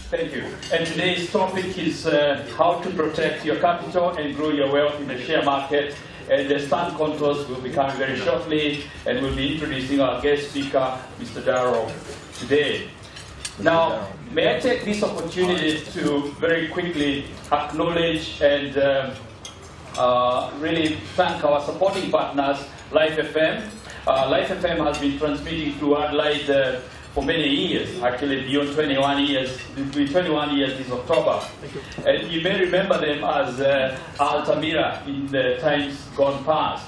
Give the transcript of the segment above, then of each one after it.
Thank you. And today's topic is how to protect your capital and grow your wealth in the share market. And the stand contours will be coming very shortly, and we'll be introducing our guest speaker, Mr. Darrow, today. Now, may I take this opportunity to very quickly acknowledge and really thank our supporting partners, Life FM. Life FM has been transmitting through Adelaide for many years, actually beyond 21 years. It will be 21 years this October. And you may remember them as Altamira in the times gone past.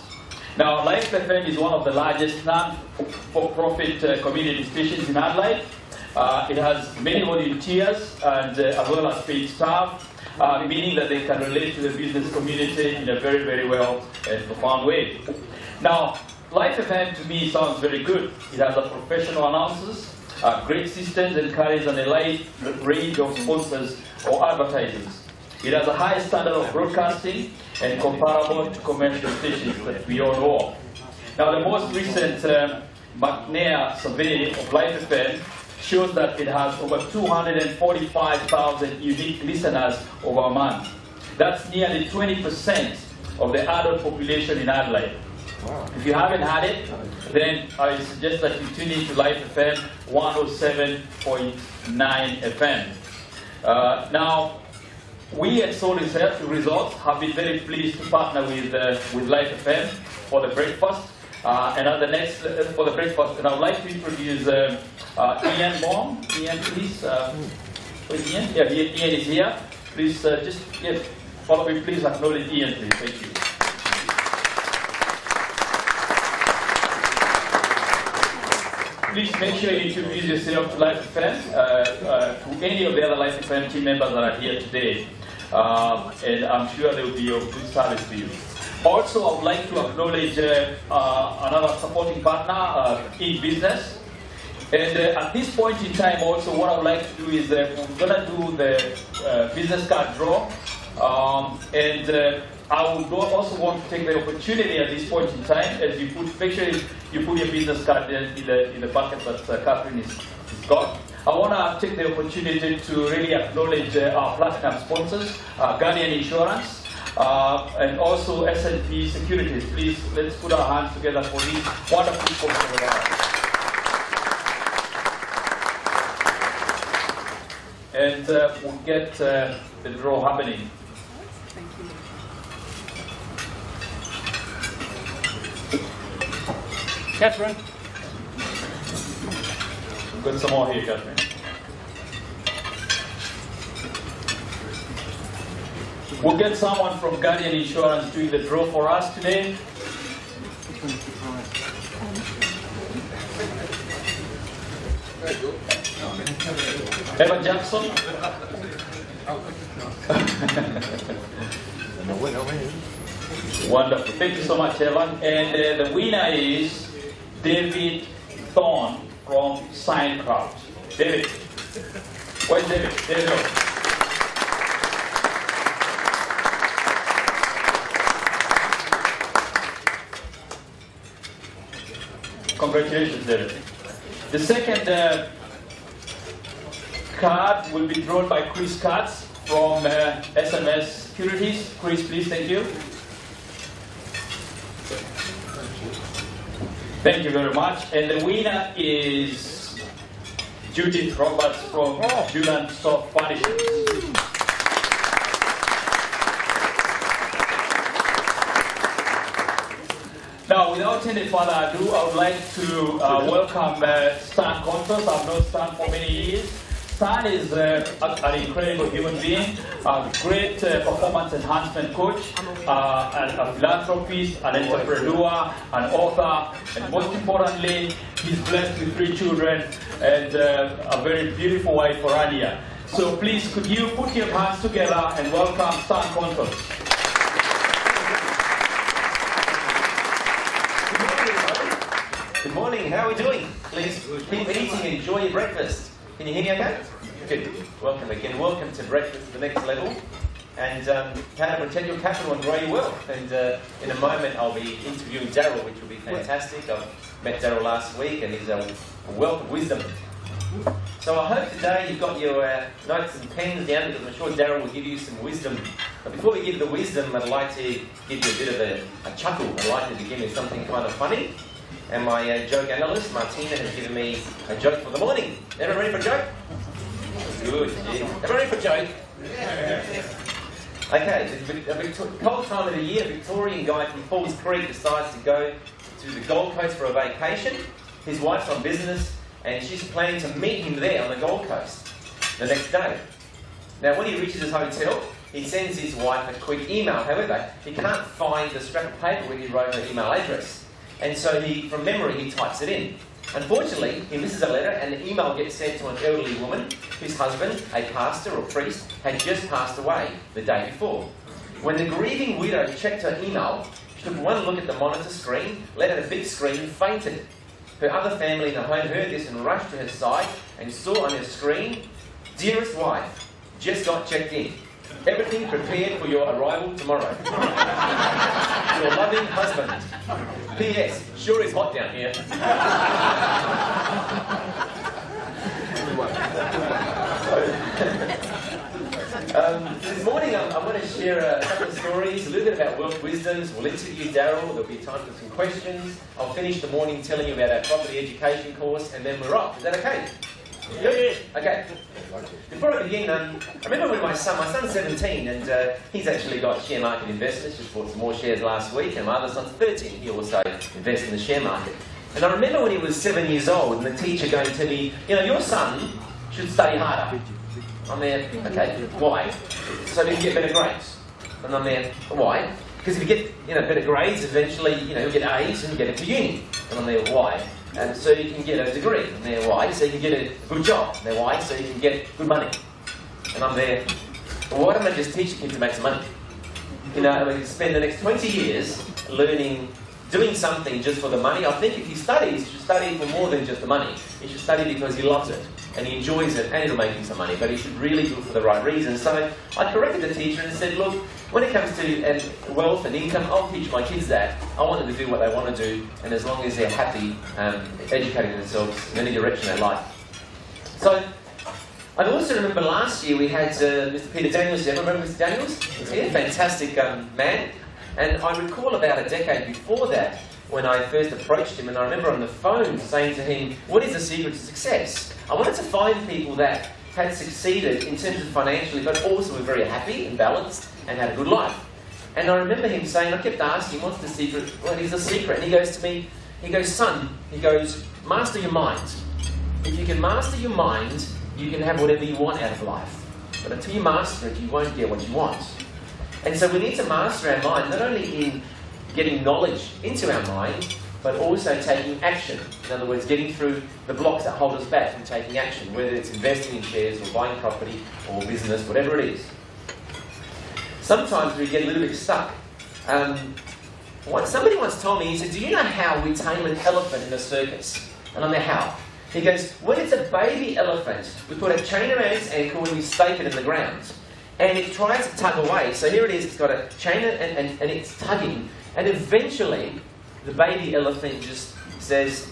Now, Life FM is one of the largest non-for-profit community stations in Adelaide. It has many volunteers and as well as paid staff, meaning that they can relate to the business community in a very, very well and profound way. Now, Life FM to me sounds very good. It has a professional announcers, great systems, and carries an elite range of sponsors or advertisers. It has a high standard of broadcasting and comparable to commercial stations that we all know of. Now, the most recent McNair survey of Life FM shows that it has over 245,000 unique listeners over a month. That's nearly 20% of the adult population in Adelaide. Wow. If you haven't had it, then I suggest that you tune into Life FM 107.9 FM. Now, we at Soul Results have been very pleased to partner with Life FM for the breakfast. And at the next for the breakfast, and I would like to introduce Ian Mom. Ian, please. Where's Ian? Yeah, Ian is here. Please follow me. Please acknowledge Ian, please. Thank you. Please make sure you introduce yourself to Life FM, to any of the other Life FM team members that are here today. And I'm sure they will be of good service to you. Also, I would like to acknowledge another supporting partner in business. And at this point in time also, what I would like to do is we're going to do the business card draw. I would also want to take the opportunity at this point in time, as you make sure you put your business card in the bucket that Catherine is got. I want to take the opportunity to really acknowledge our platinum sponsors, Guardian Insurance, and also S&P Securities. Please, let's put our hands together for these wonderful sponsors of ours. And we'll get the draw happening. Thank you. Catherine. We've got some more here, Catherine. We'll get someone from Guardian Insurance doing the draw for us today. Evan Jackson. Wonderful. Thank you so much, Evan. And the winner is David Thorne from Signcraft. David. Where's David? There you go. Congratulations, David. The second card will be drawn by Chris Katz from SMS Securities. Chris, please, thank you. Thank you very much. And the winner is Judith Roberts from Julian Soft Furnishings. Now, without any further ado, I would like to welcome Stan Contos. I've known Stan for many years. Stan is an incredible human being, a great performance enhancement coach, a philanthropist, an entrepreneur, an author, and most importantly, he's blessed with 3 children and a very beautiful wife, Orania. So please, could you put your hands together and welcome Stan Contos. Good morning, how are we doing? Please keep eating, enjoy your breakfast. Can you hear me okay? Good. Welcome again. Welcome to Breakfast at the Next Level. And how to protect your capital and grow your wealth. And in a moment I'll be interviewing Darryl, which will be fantastic. I met Darryl last week and he's a wealth of wisdom. So I hope today you've got your notes and pens down, because I'm sure Daryl will give you some wisdom. But before we give the wisdom, I'd like to give you a bit of a chuckle. I'd like to begin with something kind of funny. And my joke analyst, Martina, has given me a joke for the morning. Everyone ready for a joke? Good. Everyone ready for a joke? Okay, it's a cold time of the year. A Victorian guy from Falls Creek decides to go to the Gold Coast for a vacation. His wife's on business, and she's planning to meet him there on the Gold Coast the next day. Now, when he reaches his hotel, he sends his wife a quick email. However, he can't find the scrap of paper where he wrote her email address. And so from memory, he types it in. Unfortunately, he misses a letter, and the email gets sent to an elderly woman whose husband, a pastor or priest, had just passed away the day before. When the grieving widow checked her email, she took one look at the monitor screen, let out a big scream, and fainted. Her other family in the home heard this and rushed to her side and saw on her screen, "Dearest wife, just got checked in. Everything prepared for your arrival tomorrow. Your loving husband. P.S. Sure is hot down here." This morning I want to share a couple of stories, a little bit about wealth wisdoms. We'll interview Daryl, there'll be time for some questions. I'll finish the morning telling you about our property education course, and then we're off. Is that okay? Good? Okay. Before I begin, I remember when my son's 17, and he's actually got share market investments, just bought some more shares last week, and my other son's 13, he also invests in the share market. And I remember when he was 7 years old, and the teacher going to me, your son should study harder. I'm there, okay, why? So he can get better grades. And I'm there, why? Because if you get better grades, eventually he'll get A's and get into uni. And I'm there, why? And so you can get a degree. And they're why? So you can get a good job. And they're why? So you can get good money. And I'm there, well, why don't I just teach him to make some money? We can spend the next 20 years doing something just for the money. I think if he studies, he should study for more than just the money. He should study because he loves it, and he enjoys it, and it'll make him some money. But he should really do it for the right reasons. So I corrected the teacher and said, look, when it comes to wealth and income, I'll teach my kids that. I want them to do what they want to do, and as long as they're happy educating themselves in any direction they like. So I also remember last year we had Mr. Peter Daniels. Do you remember Mr. Daniels? He's a fantastic man. And I recall about a decade before that, when I first approached him, and I remember on the phone saying to him, what is the secret to success? I wanted to find people that had succeeded in terms of financially, but also were very happy and balanced and had a good life. And I remember him saying, I kept asking, what's the secret? What is the secret? And he goes to me, son, master your mind. If you can master your mind, you can have whatever you want out of life. But until you master it, you won't get what you want. And so we need to master our mind, not only in getting knowledge into our mind, but also taking action. In other words, getting through the blocks that hold us back from taking action, whether it's investing in shares or buying property or business, whatever it is. Sometimes we get a little bit stuck. Somebody once told me, he said, do you know how we tame an elephant in a circus? And I'm like, how? He goes, when it's a baby elephant, we put a chain around its ankle and we stake it in the ground. And it tries to tug away. So here it is, it's got a chain and it's tugging. And eventually, the baby elephant just says,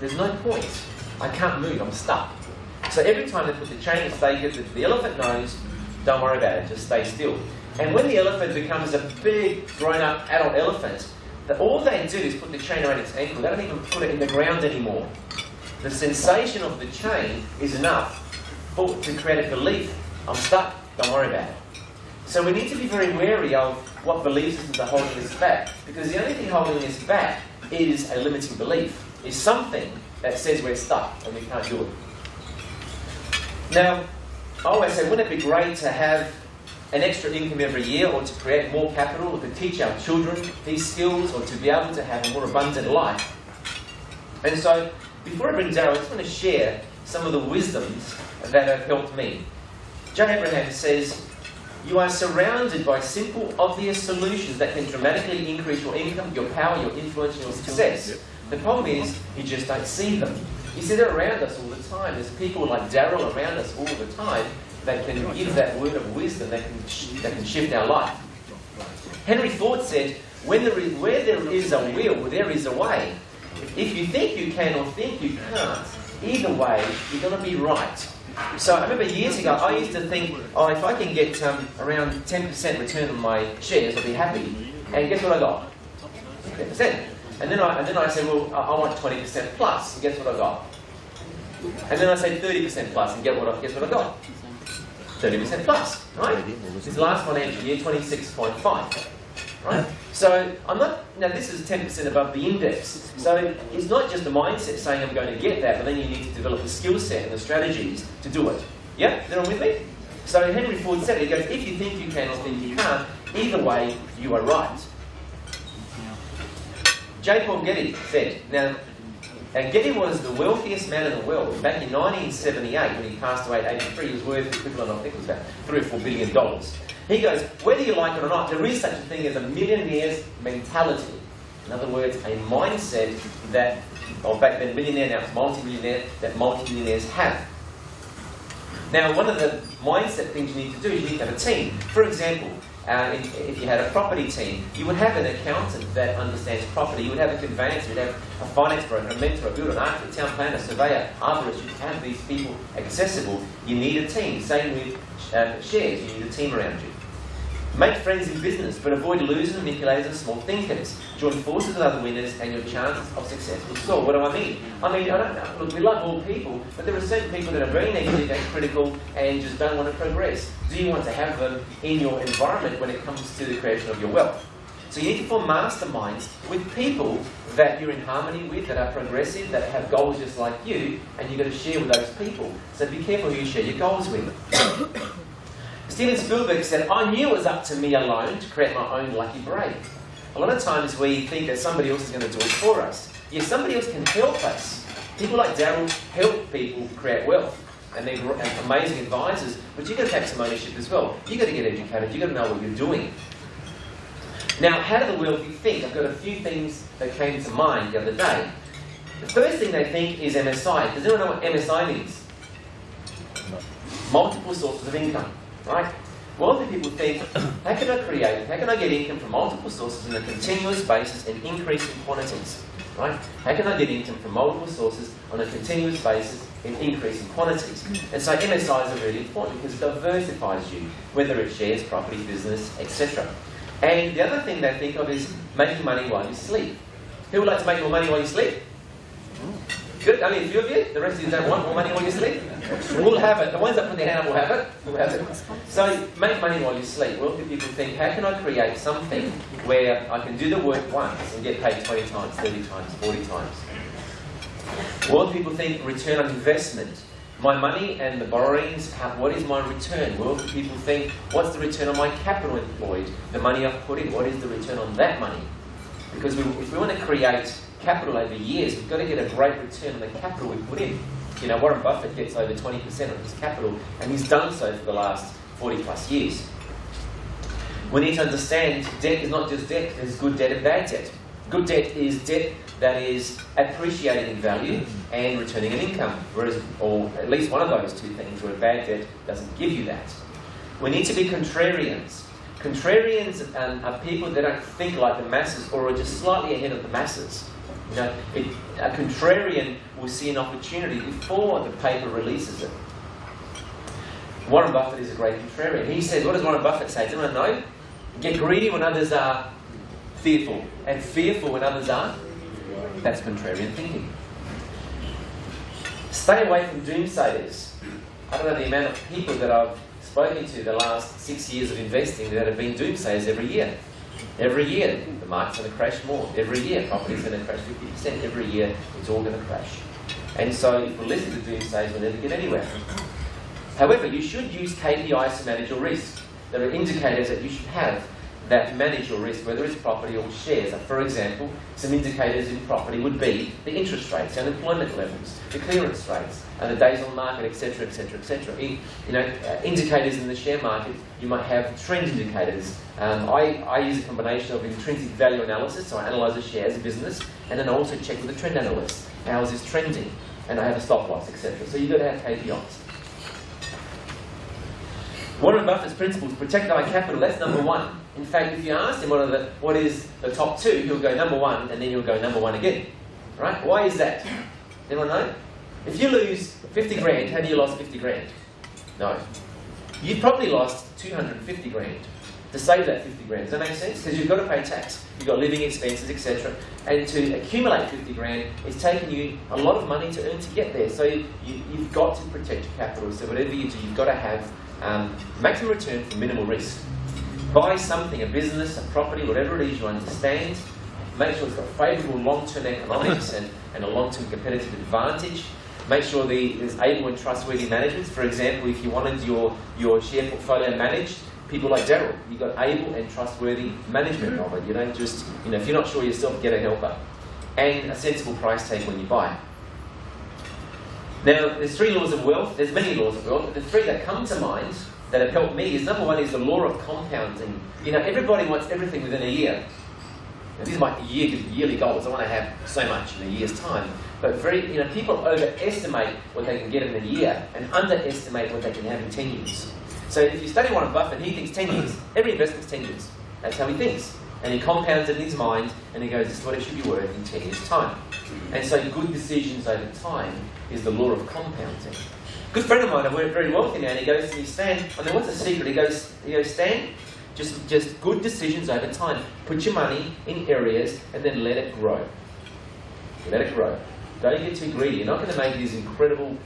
there's no point. I can't move, I'm stuck. So every time they put the chain and stake it, the elephant knows, don't worry about it, just stay still. And when the elephant becomes a big, grown-up adult elephant, all they do is put the chain around its ankle. They don't even put it in the ground anymore. The sensation of the chain is enough to create a belief. I'm stuck. Don't worry about it. So we need to be very wary of what belief systems are holding us back, because the only thing holding us back is a limiting belief, is something that says we're stuck and we can't do it. Now, I always say, wouldn't it be great to have an extra income every year, or to create more capital, or to teach our children these skills, or to be able to have a more abundant life? And so, before I bring Daryl, I just want to share some of the wisdoms that have helped me. Joe Abraham says, you are surrounded by simple, obvious solutions that can dramatically increase your income, your power, your influence, and your success. The problem is, you just don't see them. You see, they're around us all the time. There's people like Daryl around us all the time that can give that word of wisdom that can shift our life. Henry Ford said, where there is a will, there is a way. If you think you can or think you can't, Either way, you're going to be right. So I remember years ago, I used to think, oh, if I can get around 10% return on my shares, I'll be happy. And guess what I got? 10%. And then I said, well, I want 20% plus. And guess what I got? And then I said 30% plus. And guess what I got? 30% plus, right? This last financial year, 26.5. Right? So I'm not, now this is 10% above the index. So it's not just a mindset saying I'm going to get that, but then you need to develop the skill set and the strategies to do it. Yeah? They're all with me? So Henry Ford said it, he goes, if you think you can or think you can't, either way, you are right. J. Paul Getty said, now, and Getty was the wealthiest man in the world. Back in 1978, when he passed away at 83, he was worth equivalent, I think it was about $3 or $4 billion. He goes, whether you like it or not, there is such a thing as a millionaire's mentality. In other words, a mindset that, or back then millionaire, now it's multi-millionaire, that multi-millionaires have. Now, one of the mindset things you need to do is you need to have a team. For example, if you had a property team, you would have an accountant that understands property, you would have a conveyancer, you would have a finance broker, a mentor, a builder, an architect, a town planner, a surveyor, arborist. You have these people accessible. You need a team. Same with shares, you need a team around you. Make friends in business, but avoid losers, manipulators, and small thinkers. Join forces with other winners, and your chances of success will soar. What do I mean? I don't know. Look, we love all people, but there are certain people that are very negative and critical and just don't want to progress. Do you want to have them in your environment when it comes to the creation of your wealth? So you need to form masterminds with people that you're in harmony with, that are progressive, that have goals just like you, and you've got to share with those people. So be careful who you share your goals with. Steven Spielberg said, I knew it was up to me alone to create my own lucky break. A lot of times we think that somebody else is going to do it for us. Yes, somebody else can help us. People like Darryl help people create wealth, and they're amazing advisors, but you've got to take some ownership as well. You've got to get educated, you've got to know what you're doing. Now, how do the wealthy think? I've got a few things that came to mind the other day. The first thing they think is MSI. Does anyone know what MSI means? Multiple sources of income. Right? Wealthy people think, how can I get income from multiple sources on a continuous basis and increasing quantities? Right? How can I get income from multiple sources on a continuous basis in increasing quantities? And so MSIs are really important because it diversifies you, whether it's shares, property, business, etc. And the other thing they think of is making money while you sleep. Who would like to make more money while you sleep? Good, only a few of you. The rest of you don't want more money while you sleep. We'll have it. The ones that put their hand up will have it. We'll have it. So make money while you sleep. Wealthy people think, how can I create something where I can do the work once and get paid 20 times, 30 times, 40 times? Wealthy people think return on investment. My money and the borrowings, what is my return? Wealthy people think, what's the return on my capital employed? The money I've put in, what is the return on that money? Because if we want to create capital over years, we've got to get a great return on the capital we put in. You know, Warren Buffett gets over 20% of his capital, and he's done so for the last 40 plus years. We need to understand debt is not just debt, there's good debt and bad debt. Good debt is debt that is appreciating in value and returning an income, whereas, or at least one of those two things, where bad debt doesn't give you that. We need to be contrarians. Contrarians are people that don't think like the masses or are just slightly ahead of the masses. You know, a contrarian will see an opportunity before the paper releases it. Warren Buffett is a great contrarian. He says, what does Warren Buffett say? Does anyone know? Get greedy when others are fearful, and fearful when others are. That's contrarian thinking. Stay away from doomsayers. I don't know the amount of people that I've spoken to the last 6 years of investing that have been doomsayers every year. Every year, the market's going to crash more. Every year, property's going to crash 50%. Every year, it's all going to crash. And so, if we listen to doomsayers, we'll never get anywhere. However, you should use KPIs to manage your risk. There are indicators that you should have that manage your risk, whether it's property or shares. For example, some indicators in property would be the interest rates, unemployment levels, the clearance rates, and the days on market, etc., etc., etc. Indicators in the share market, you might have trend indicators. I use a combination of intrinsic value analysis, so I analyse a share as a business, and then I also check with the trend analyst. How is this trending? And I have a stop loss, etc. So you've got to have KPIs. Warren Buffett's principles, protect our capital, that's number one. In fact, if you ask him what is the top two, he'll go number one, and then he'll go number one again. Right? Why is that? Anyone know? If you lose 50 grand, how do you lost 50 grand? No. You've probably lost 250 grand to save that 50 grand. Does that make sense? Because you've got to pay tax, you've got living expenses, etc. And to accumulate 50 grand is taking you a lot of money to earn to get there. So you've got to protect your capital. So whatever you do, you've got to have maximum return for minimal risk. Buy something, a business, a property, whatever it is you understand. Make sure it's got favourable long-term economics and a long-term competitive advantage. Make sure there's able and trustworthy management. For example, if you wanted your share portfolio managed, people like Daryl, you've got able and trustworthy management of it. You don't just, if you're not sure yourself, get a helper. And a sensible price tag when you buy. Now, there's 3 laws of wealth. There's many laws of wealth, but the 3 that come to mind that have helped me is, number 1 is the law of compounding. Everybody wants everything within a year. Now, these are my yearly goals. I want to have so much in a year's time. But people overestimate what they can get in a year and underestimate what they can have in 10 years. So if you study Warren Buffett, he thinks 10 years. Every investment's 10 years. That's how he thinks. And he compounds it in his mind, and he goes, this is what it should be worth in 10 years' time. And so good decisions over time is the law of compounding. A good friend of mine, I work very wealthy now, and he goes to me, Stan, what's the secret? He goes, Stan, just good decisions over time. Put your money in areas and then let it grow. Let it grow. Don't get too greedy. You're not going to make these incredible,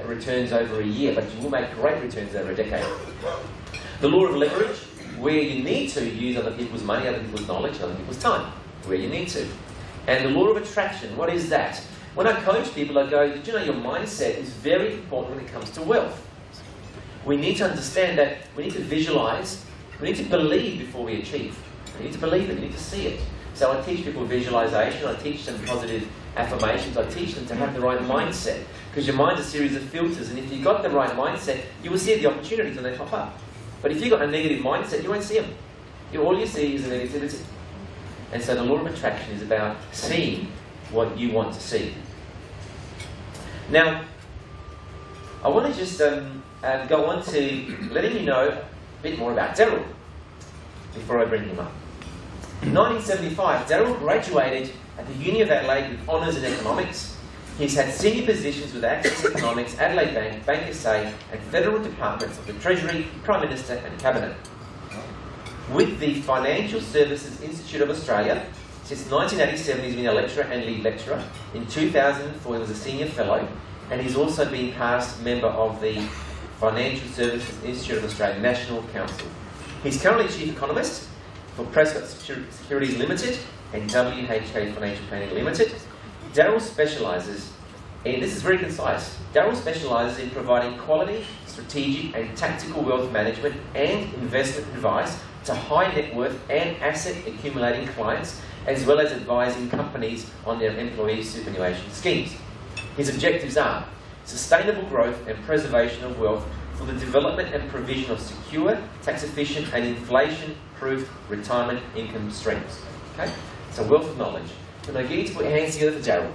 returns over a year, but you will make great returns over a decade. The law of leverage, where you need to use other people's money, other people's knowledge, other people's time, where you need to. And the law of attraction, what is that? When I coach people, I go, did you know your mindset is very important when it comes to wealth? We need to understand that we need to visualize, we need to believe before we achieve. We need to believe it, we need to see it. So I teach people visualization, I teach them positive affirmations, I teach them to have the right mindset. Because your mind's a series of filters, and if you've got the right mindset, you will see the opportunities when they pop up. But if you've got a negative mindset, you won't see them. All you see is the negativity. And so the law of attraction is about seeing what you want to see. Now, I want to just go on to letting you know a bit more about Daryl before I bring him up. In 1975, Daryl graduated at the Uni of Adelaide with honours in economics. He's had senior positions with Access Economics, Adelaide Bank, Bank SA, and federal departments of the Treasury, Prime Minister and Cabinet. With the Financial Services Institute of Australia, since 1987 he's been a lecturer and lead lecturer. In 2004 he was a senior fellow, and he's also been past member of the Financial Services Institute of Australia National Council. He's currently Chief Economist for Prescott Securities Limited and WHK Financial Planning Limited. Daryl specialises, and this is very concise, Daryl specialises in providing quality, strategic and tactical wealth management and investment advice to high net worth and asset accumulating clients, as well as advising companies on their employee superannuation schemes. His objectives are sustainable growth and preservation of wealth for the development and provision of secure, tax-efficient and inflation-proof retirement income streams. Okay? So wealth of knowledge. Can I get you to put your hands together for Daryl?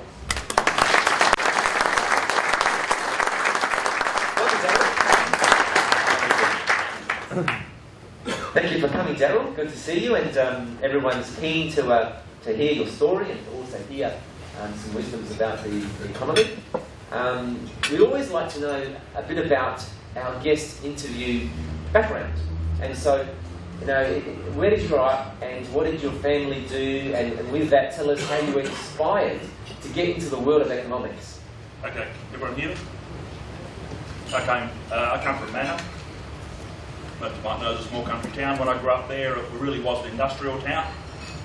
Thank you for coming, Daryl. Good to see you, and everyone's keen to hear your story and also hear some wisdoms about the economy. We always like to know a bit about our guest interview background, and so, where did you grow up, and what did your family do, and with that, tell us how you were inspired to get into the world of economics. Okay, everyone hear me? I come from Manor. Most of you might know it's a small country town. When I grew up there, it really was an industrial town.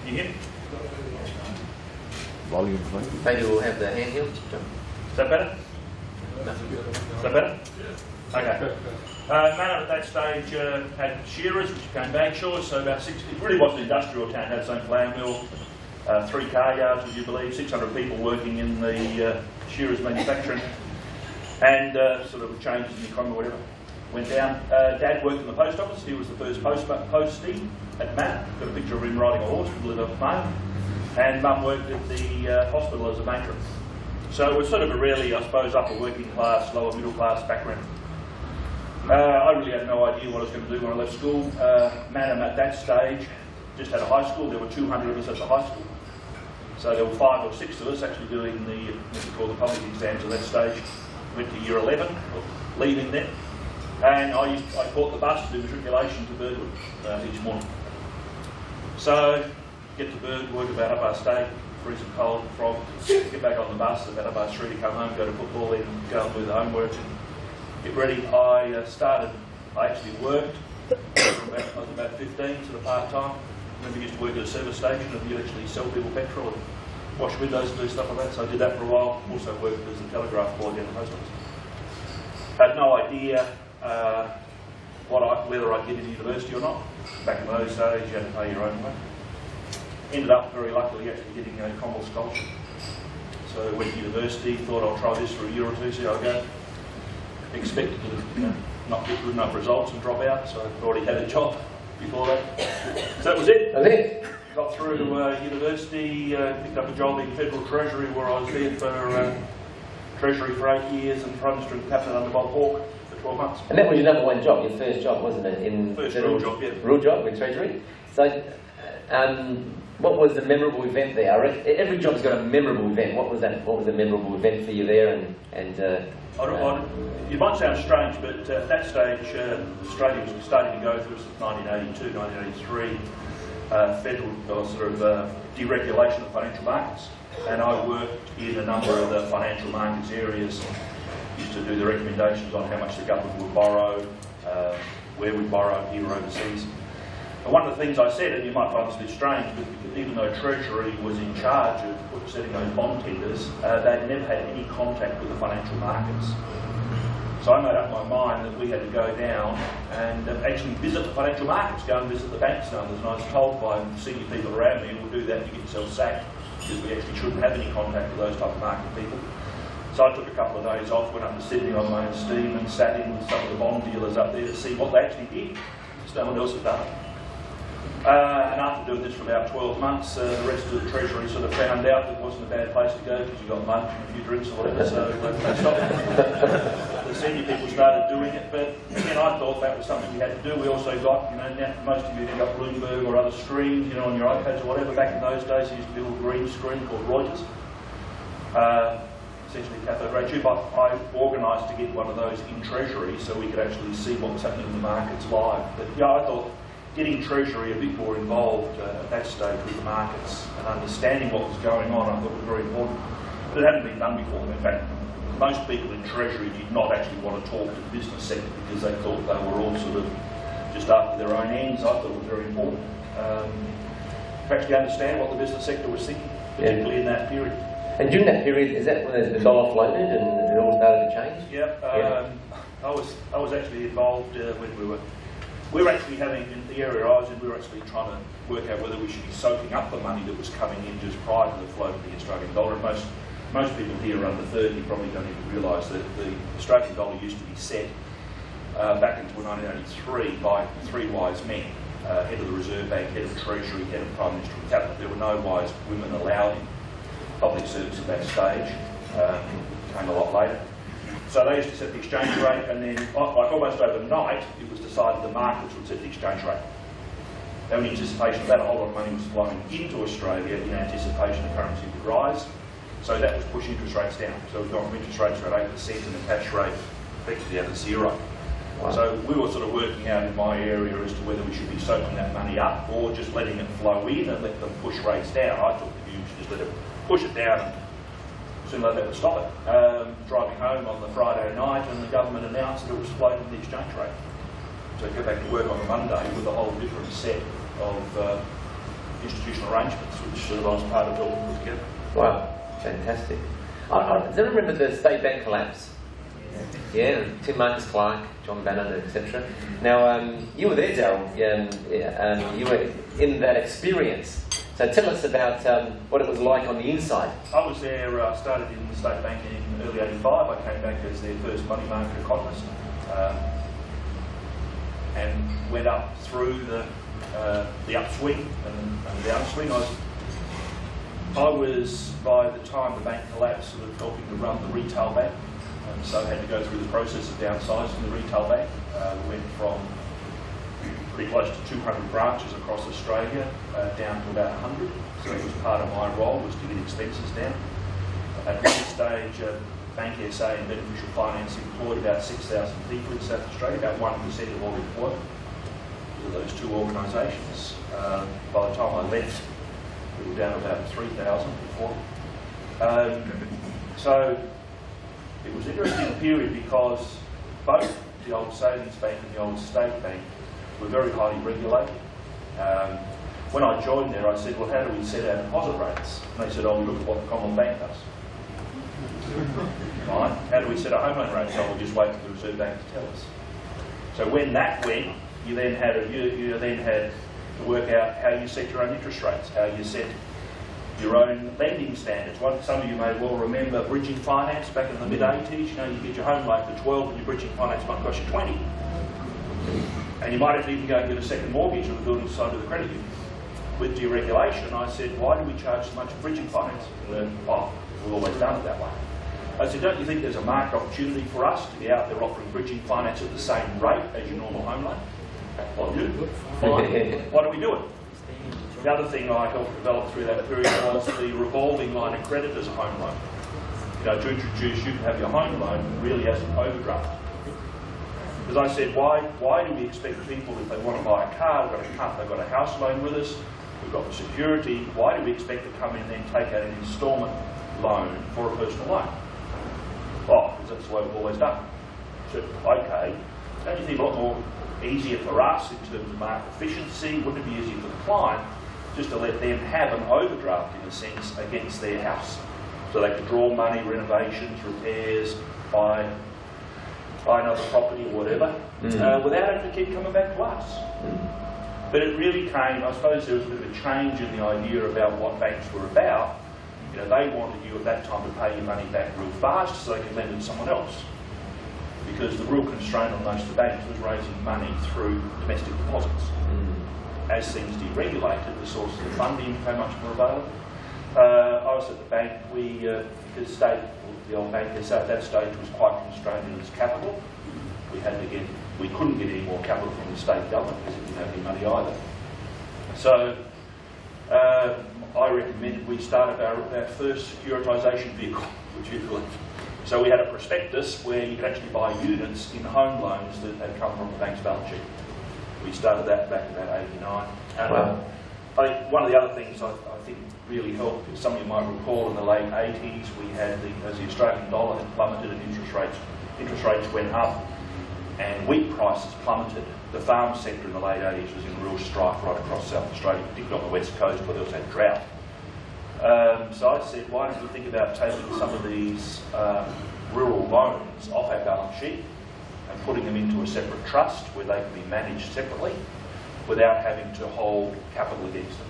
Can you hear me? Volume, please. Maybe we'll have the hand here. Is that better? No. Is that better? Okay. Manor at that stage had shearers, which became Bagshaws, so about 60, it really was an industrial town, had its own flour mill, 3 car yards, would you believe, 600 people working in the shearers manufacturing, and sort of changes in the economy, whatever, went down. Dad worked in the post office, he was the first postie at Manor, got a picture of him riding a horse with a little mane, and Mum worked at the hospital as a matron. So it was sort of a really, I suppose, upper working class, lower middle class background. I really had no idea what I was going to do when I left school. Manor at that stage just had a high school. There were 200 of us at the high school. So there were 5 or 6 of us actually doing what we call the public exams at that stage. Went to year 11, leaving then. And I caught the bus to do matriculation to Birdwood each morning. So, get to Birdwood about 8:30, freezing cold, frog, get back on the bus about 3:30 to come home, go to football, then go and do the homework and get ready. I actually worked from I was about 15, sort of part-time. I remember I used to work at a service station and you actually sell people petrol and wash windows and do stuff like that, so I did that for a while. Also worked as a telegraph boy down the post office. Had no idea whether I'd get into university or not. Back in those days, you had to pay your own way. Ended up, very luckily, actually getting a Commonwealth scholarship. So went to university, thought I'll try this for a year or two, see how I go. Expected to not get good enough results and drop out, so I'd already had a job before that. So that was it. That's it. Got through university, picked up a job in Federal Treasury where I was there for Treasury for 8 years and Prime Minister and Cabinet under Bob Hawke for 12 months. And that was your number one job, your first job, wasn't it? First real job, yeah. Real job in Treasury. So, what was the memorable event there? Every job's got a memorable event. What was that? What was the memorable event for you there? It might sound strange, but at that stage, Australia was starting to go through 1982, 1983 federal deregulation of financial markets, and I worked in a number of the financial markets areas. Used to do the recommendations on how much the government would borrow, where we'd borrow here or overseas. And one of the things I said, and you might find this a bit strange, but even though Treasury was in charge of setting those bond tenders, they'd never had any contact with the financial markets. So I made up my mind that we had to go down and actually visit the financial markets, go and visit the banks and others. And I was told by senior people around me, we'll do that, you get yourself sacked, because we actually shouldn't have any contact with those type of market people. So I took a couple of days off, went up to Sydney on my own steam and sat in with some of the bond dealers up there to see what they actually did, because no one else had done it. And after doing this for about 12 months, the rest of the Treasury sort of found out that it wasn't a bad place to go because you got lunch and a few drinks or whatever, so they stopped. The senior people started doing it, but again, I thought that was something we had to do. We also got, now most of you have got Bloomberg or other screens, on your iPads or whatever. Back in those days, there used to be a little green screen called Reuters. Essentially cathode ray tube. I organised to get one of those in Treasury so we could actually see what was happening in the markets live. But yeah, I thought getting Treasury a bit more involved at that stage with the markets and understanding what was going on, I thought was very important. But it hadn't been done before. In fact, most people in Treasury did not actually want to talk to the business sector because they thought they were all sort of just after their own ends. I thought it was very important to actually understand what the business sector was thinking, particularly in that period. And during that period, is that when the dollar floated and it all started to change? Yeah. I was actually involved when we were actually having, in the area I was in, we were actually trying to work out whether we should be soaking up the money that was coming in just prior to the float of the Australian dollar. And most people here under 30 probably don't even realise that the Australian dollar used to be set back into 1983 by 3 wise men, head of the Reserve Bank, head of Treasury, head of Prime Minister and Cabinet. There were no wise women allowed in public service at that stage. Came a lot later. So they used to set the exchange rate, and then, like almost overnight, it was decided the markets would set the exchange rate. Now, in anticipation of that, a whole lot of money was flowing into Australia in anticipation the currency would rise. So that was pushing interest rates down. So we've gone from interest rates at 8% and the cash rate effectively at 0. Wow. So we were sort of working out in my area as to whether we should be soaking that money up or just letting it flow in and let them push rates down. I took the view to just let it push it down and sooner that would stop it. Driving home on the Friday night and the government announced that it was floating the exchange rate. So I go back to work on the Monday with a whole different set of institutional arrangements which sort of I was part of building put together. Wow, fantastic. I remember the State Bank collapse. Yeah, Tim Marcus Clark, John Bannon, etc. Now, you were there, Daryl. You were in that experience. So tell us about what it was like on the inside. I was there, I started in the State Bank in early 85. I came back as their first money market economist and went up through the upswing and the downswing. I was, by the time the bank collapsed, sort of helping to run the retail bank. So I had to go through the process of downsizing the retail bank. We went from pretty close to 200 branches across Australia, down to about 100. So it was part of my role, was to get expenses down. At one stage, Bank SA and Beneficial Finance employed about 6,000 people in South Australia, about 1% of all employment of those two organisations. By the time I left, we were down to about 3,000 before. So it was an interesting period because both the old savings bank and the old state bank were very highly regulated. When I joined there, I said, well, how do we set our deposit rates? And they said, oh, we look at what the Commonwealth Bank does. Right? How do we set our home loan rates? Oh, we'll just wait for the Reserve Bank to tell us. So when that went, you then had to work out how you set your own interest rates, how you set your own lending standards. Some of you may well remember bridging finance back in the mid-80s. You know, you get your home loan for 12 and your bridging finance might cost you 20. And you might have to even go and get a second mortgage on the building side of the credit union. With deregulation, I said, why do we charge so much for bridging finance? And oh, we've always done it that way. I said, don't you think there's a market opportunity for us to be out there offering bridging finance at the same rate as your normal home loan? Well, do. Why do we do it? The other thing I helped develop through that period was the revolving line of credit as a home loan. You know, to introduce you to have your home loan really as an overdraft. Because I said, why do we expect people, if they want to buy a car, they've got a house loan with us, we've got the security, why do we expect to come in and then take out an instalment loan for a personal loan? Oh, because that's the way we've always done. So, okay, don't you think a lot more easier for us in terms of market efficiency? Wouldn't it be easier for the client just to let them have an overdraft, in a sense, against their house? So they could draw money, renovations, repairs, buy another property or whatever, without having to keep coming back to us. But it really came, I suppose there was a bit of a change in the idea about what banks were about. You know, they wanted you at that time to pay your money back real fast so they could lend it to someone else. Because the real constraint on most of the banks was raising money through domestic deposits. As things deregulated, the sources of funding became much more available. I was at the bank, because the old bank at that stage was quite constrained in its capital. We couldn't get any more capital from the state government because it didn't have any money either. So I recommended we start our first securitisation vehicle, which you believe. So we had a prospectus where you could actually buy units in home loans that had come from the bank's balance sheet. We started that back in about 89. And Wow. I think one of the other things I think really helped, some of you might recall in the late 80s, we had as the Australian dollar had plummeted and interest rates went up and wheat prices plummeted. The farm sector in the late 80s was in real strife right across South Australia, particularly on the west coast where there was that drought. So I said, why don't we think about taking some of these rural loans off our balance sheet and putting them into a separate trust where they can be managed separately without having to hold capital against them.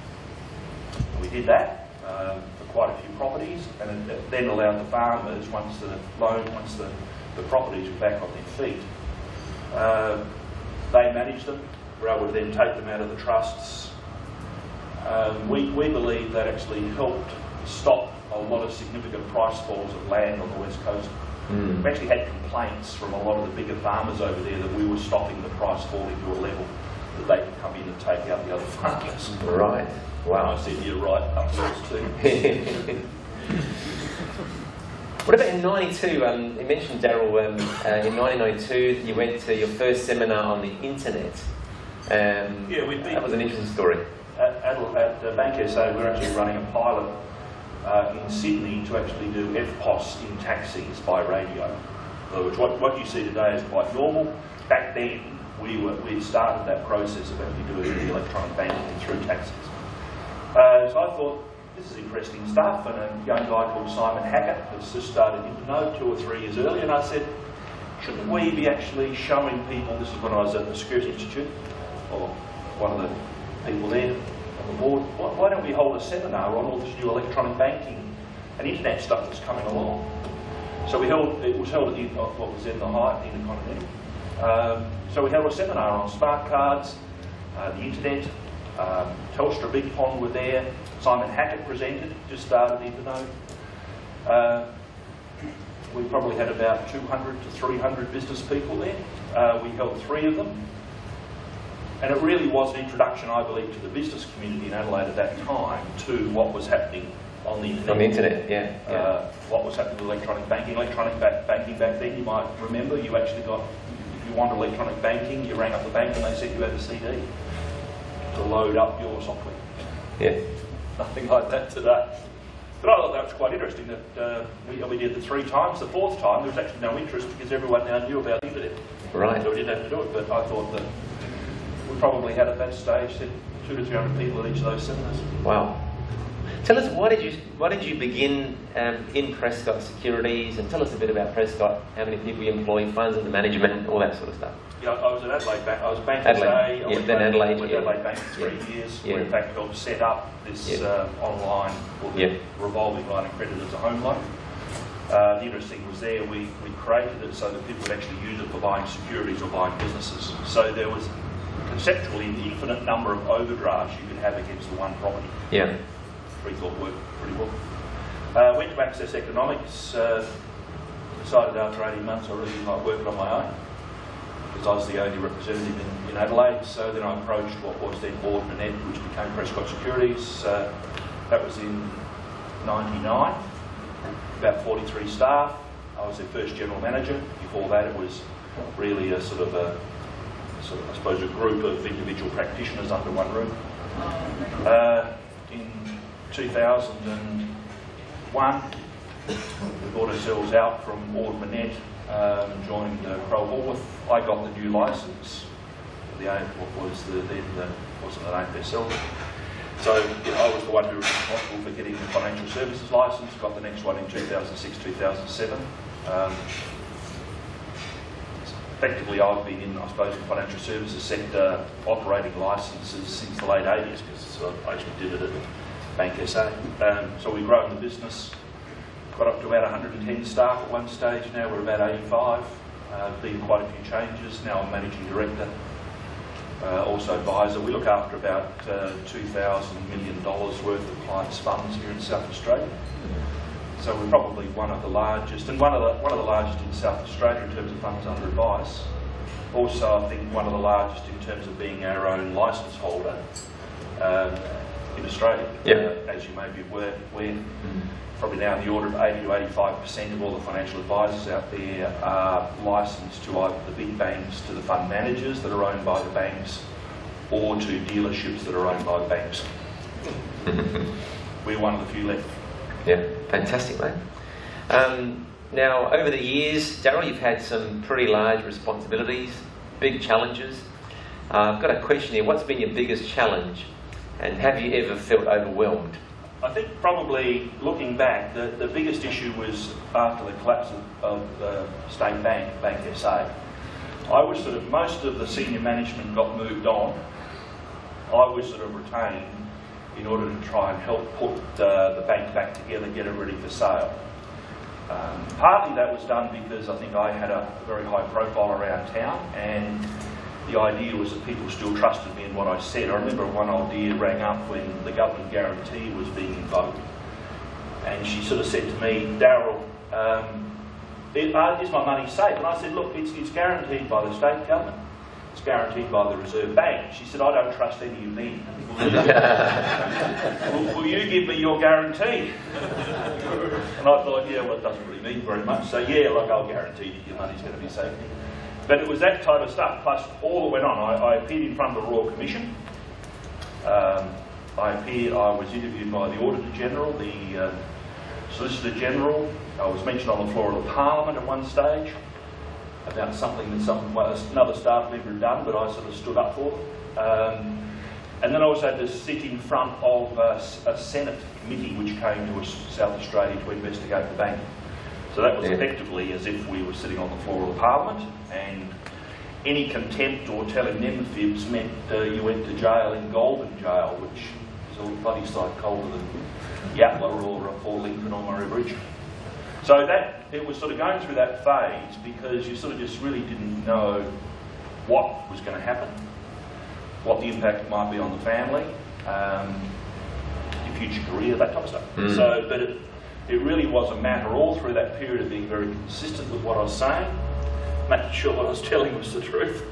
And we did that for quite a few properties, and it then allowed the farmers, once the properties were back on their feet, they managed them, were able to then take them out of the trusts. We believe that actually helped stop a lot of significant price falls of land on the west coast. We actually had complaints from a lot of the bigger farmers over there that we were stopping the price falling to a level that they could come in and take out the other farmers. Right. Wow. And I said, you're right, up yours too. What about in 92? You mentioned, Daryl, in 1992 you went to your first seminar on the internet. That was an interesting story. At Bank SA, we're actually running a pilot in Sydney to actually do FPOS in taxis by radio. In other words, what you see today is quite normal. Back then, we started that process of actually doing the electronic banking through taxis. So I thought, this is interesting stuff, and a young guy called Simon Hackett has just started Internode 2 or 3 years earlier, and I said, shouldn't we be actually showing people, this is when I was at the Security Institute, or one of the people there on the board, why don't we hold a seminar on all this new electronic banking and internet stuff that's coming along? So it was held at what was then the Hyatt, the Intercontinental. So we held a seminar on smart cards, the internet, Telstra Big Pond were there, Simon Hackett presented, just started Internode. We probably had about 200 to 300 business people there. We held 3 of them. And it really was an introduction, I believe, to the business community in Adelaide at that time to what was happening on the internet. On the internet, yeah. What was happening with electronic banking. Electronic banking back then, you might remember, you actually got, if you wanted electronic banking, you rang up the bank and they said you had a CD to load up your software. Yeah. Nothing like that today. But I thought that was quite interesting that we did it 3 times. The 4th time, there was actually no interest because everyone now knew about the internet. Right. So we didn't have to do it, but I thought that we probably had at that stage 200 to 300 people at each of those seminars. Wow. Tell us, why did you begin in Prescott Securities, and tell us a bit about Prescott, how many people you employ, funds under management, all that sort of stuff. Yeah, I was at Adelaide Bank. I was Bank Adelaide. SA. Yeah, then Adelaide. With Adelaide Bank for 3 years. Yeah. We in fact helped set up this online revolving line of credit as a home loan. The interesting was there we created it so that people would actually use it for buying securities or buying businesses. So there was conceptually an infinite number of overdrafts you could have against the one property. Yeah. We thought worked pretty well. Went to Access Economics. Decided after 18 months I really didn't like working on my own because I was the only representative in Adelaide. So then I approached what was then BNL, which became Prescott Securities. That was in '99. About 43 staff. I was their first general manager. Before that, it was really a sort of I suppose, a group of individual practitioners under one roof. In 2001, we bought ourselves out from Ordmanet, joined Crow Horwath. I got the new licence. What was wasn't an AFSL. So I was the one who was responsible for getting the financial services licence. Got the next one in 2006, 2007. Effectively, I've been in, I suppose, the financial services sector operating licences since the late 80s because I actually did it at Bank SA. So we've grown the business, got up to about 110 staff at one stage. Now we're about 85. Been quite a few changes. Now I'm managing director, also advisor. We look after about $2,000 million worth of clients' funds here in South Australia. So we're probably one of the largest, and one of the largest in South Australia in terms of funds under advice. Also, I think one of the largest in terms of being our own licence holder in Australia. As you may be aware, probably now in the order of 80 to 85% of all the financial advisors out there are licensed to either the big banks, to the fund managers that are owned by the banks, or to dealerships that are owned by the banks. We're one of the few left. Yeah, fantastic, mate. Now, over the years, Darryl, you've had some pretty large responsibilities, big challenges. I've got a question here. What's been your biggest challenge, and have you ever felt overwhelmed? I think probably looking back, the biggest issue was after the collapse of the State Bank, Bank SA. I was most of the senior management got moved on. I was retained in order to try and help put the bank back together, get it ready for sale. Partly that was done because I think I had a very high profile around town, and the idea was that people still trusted me in what I said. I remember one old dear rang up when the government guarantee was being invoked, and she said to me, "Darryl, is my money safe?" And I said, "Look, it's guaranteed by the state government. It's guaranteed by the Reserve Bank." She said, "I don't trust any of them. Will you give me your guarantee?" And I thought, yeah, well, it doesn't really mean very much. So yeah, look, I'll guarantee that your money's going to be safe. But it was that type of stuff, plus all that went on. I appeared in front of the Royal Commission. I was interviewed by the Auditor General, the Solicitor General. I was mentioned on the floor of the Parliament at one stage about something that another staff member had done, but I stood up for them. And then I also had to sit in front of a Senate committee which came to South Australia to investigate the bank. So that was effectively as if we were sitting on the floor of the Parliament, and any contempt or telling them fibs meant you went to jail in Goulburn Jail, which is a bloody sight colder than Yatala or Lincoln or Murray Bridge. So that it was going through that phase because you just really didn't know what was going to happen, what the impact might be on the family, your future career, that type of stuff. So, but it really was a matter all through that period of being very consistent with what I was saying, making sure what I was telling was the truth.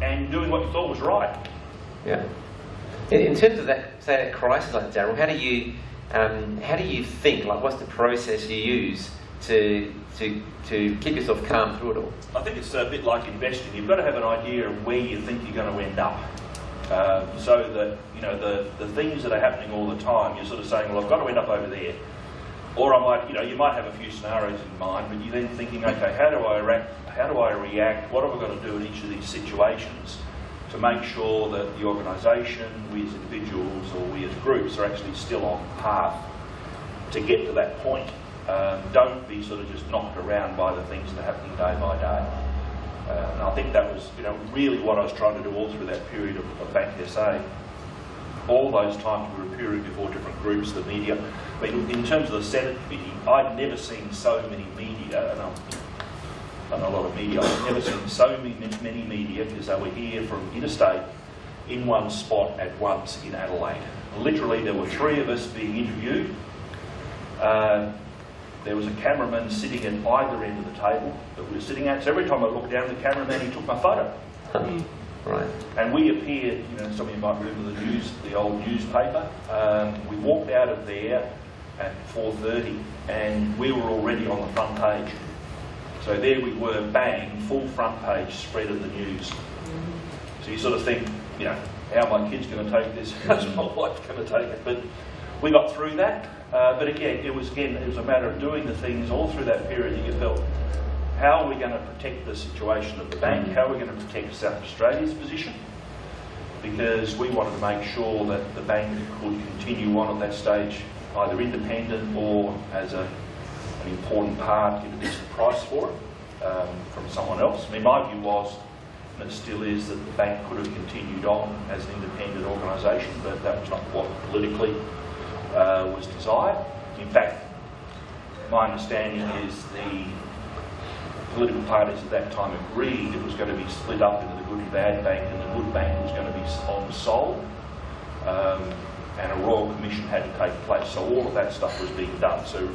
and doing what you thought was right. Yeah. In terms of that, say, that crisis, like Darryl, how do you think? Like, what's the process you use to keep yourself calm through it all? I think it's a bit like investing. You've got to have an idea of where you think you're going to end up, so that the things that are happening all the time, you're sort of saying, well, I've got to end up over there, or I might, you might have a few scenarios in mind, but you're then thinking, okay, how do I react? What have I got to do in each of these situations to make sure that the organisation, we as individuals or we as groups are actually still on path to get to that point. Don't be sort of just knocked around by the things that are happening day by day. And I think that was really what I was trying to do all through that period of Bank SA. All those times we were appearing before different groups, the media. I mean, in terms of the Senate committee, I'd never seen so many media, and I've done a lot of media, I've never seen so many media, because they were here from interstate in one spot at once in Adelaide. Literally, there were 3 of us being interviewed. There was a cameraman sitting at either end of the table that we were sitting at. So every time I looked down, the cameraman, he took my photo. Right. And we appeared, some of you might remember the old newspaper. We walked out of there at 4:30 and we were already on the front page. So there we were, bang, full front page spread of the news. So you sort of think, how are my kids going to take this? How's my wife going to take it? But we got through that. But again, it was a matter of doing the things all through that period that you felt, how are we going to protect the situation of the bank? How are we going to protect South Australia's position? Because we wanted to make sure that the bank could continue on at that stage, either independent or as an important part, get a decent price for it from someone else. I mean, my view was, and it still is, that the bank could have continued on as an independent organisation, but that was not what politically was desired. In fact, my understanding is the political parties at that time agreed it was going to be split up into the good and bad bank, and the good bank was going to be on sold, and a royal commission had to take place. So all of that stuff was being done. So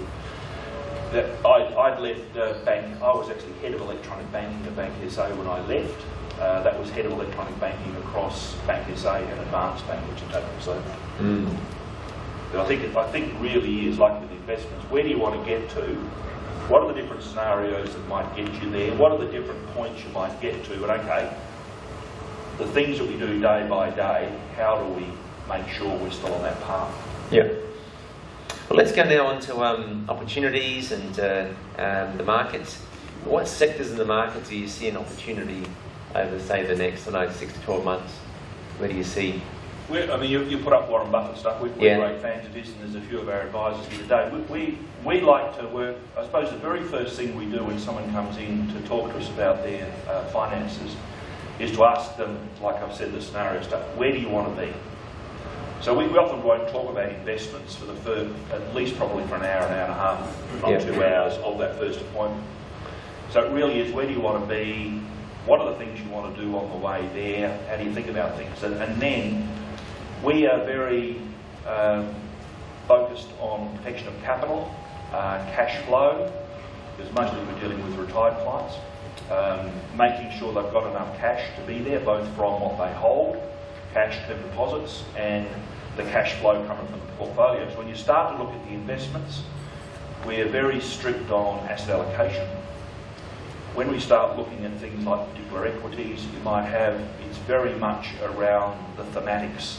that I'd left bank. I was actually head of electronic banking at Bank SA when I left. That was head of electronic banking across Bank SA and Advanced Bank, which had taken us over. But I think it really is like with investments. Where do you want to get to? What are the different scenarios that might get you there? What are the different points you might get to? And okay, the things that we do day by day, how do we make sure we're still on that path? Yeah. Well, let's go now on to opportunities and the markets. What sectors in the market do you see an opportunity over, say, the next 6 to 12 months? Where do you see? You put up Warren Buffett stuff. We're great fans of his, and there's a few of our advisors here today. We like to work. I suppose the very first thing we do when someone comes in to talk to us about their finances is to ask them, like I've said, the scenario stuff. Where do you want to be? So we often won't talk about investments for the first, at least probably for an hour and a half, if not 2 hours of that first appointment. So it really is, where do you want to be? What are the things you want to do on the way there? How do you think about things? And then we are very focused on protection of capital, cash flow, because mostly we're dealing with retired clients, making sure they've got enough cash to be there, both from what they hold, cash term deposits, and the cash flow coming from the portfolio. So when you start to look at the investments, we're very strict on asset allocation. When we start looking at things like particular equities, you might have, it's very much around the thematics.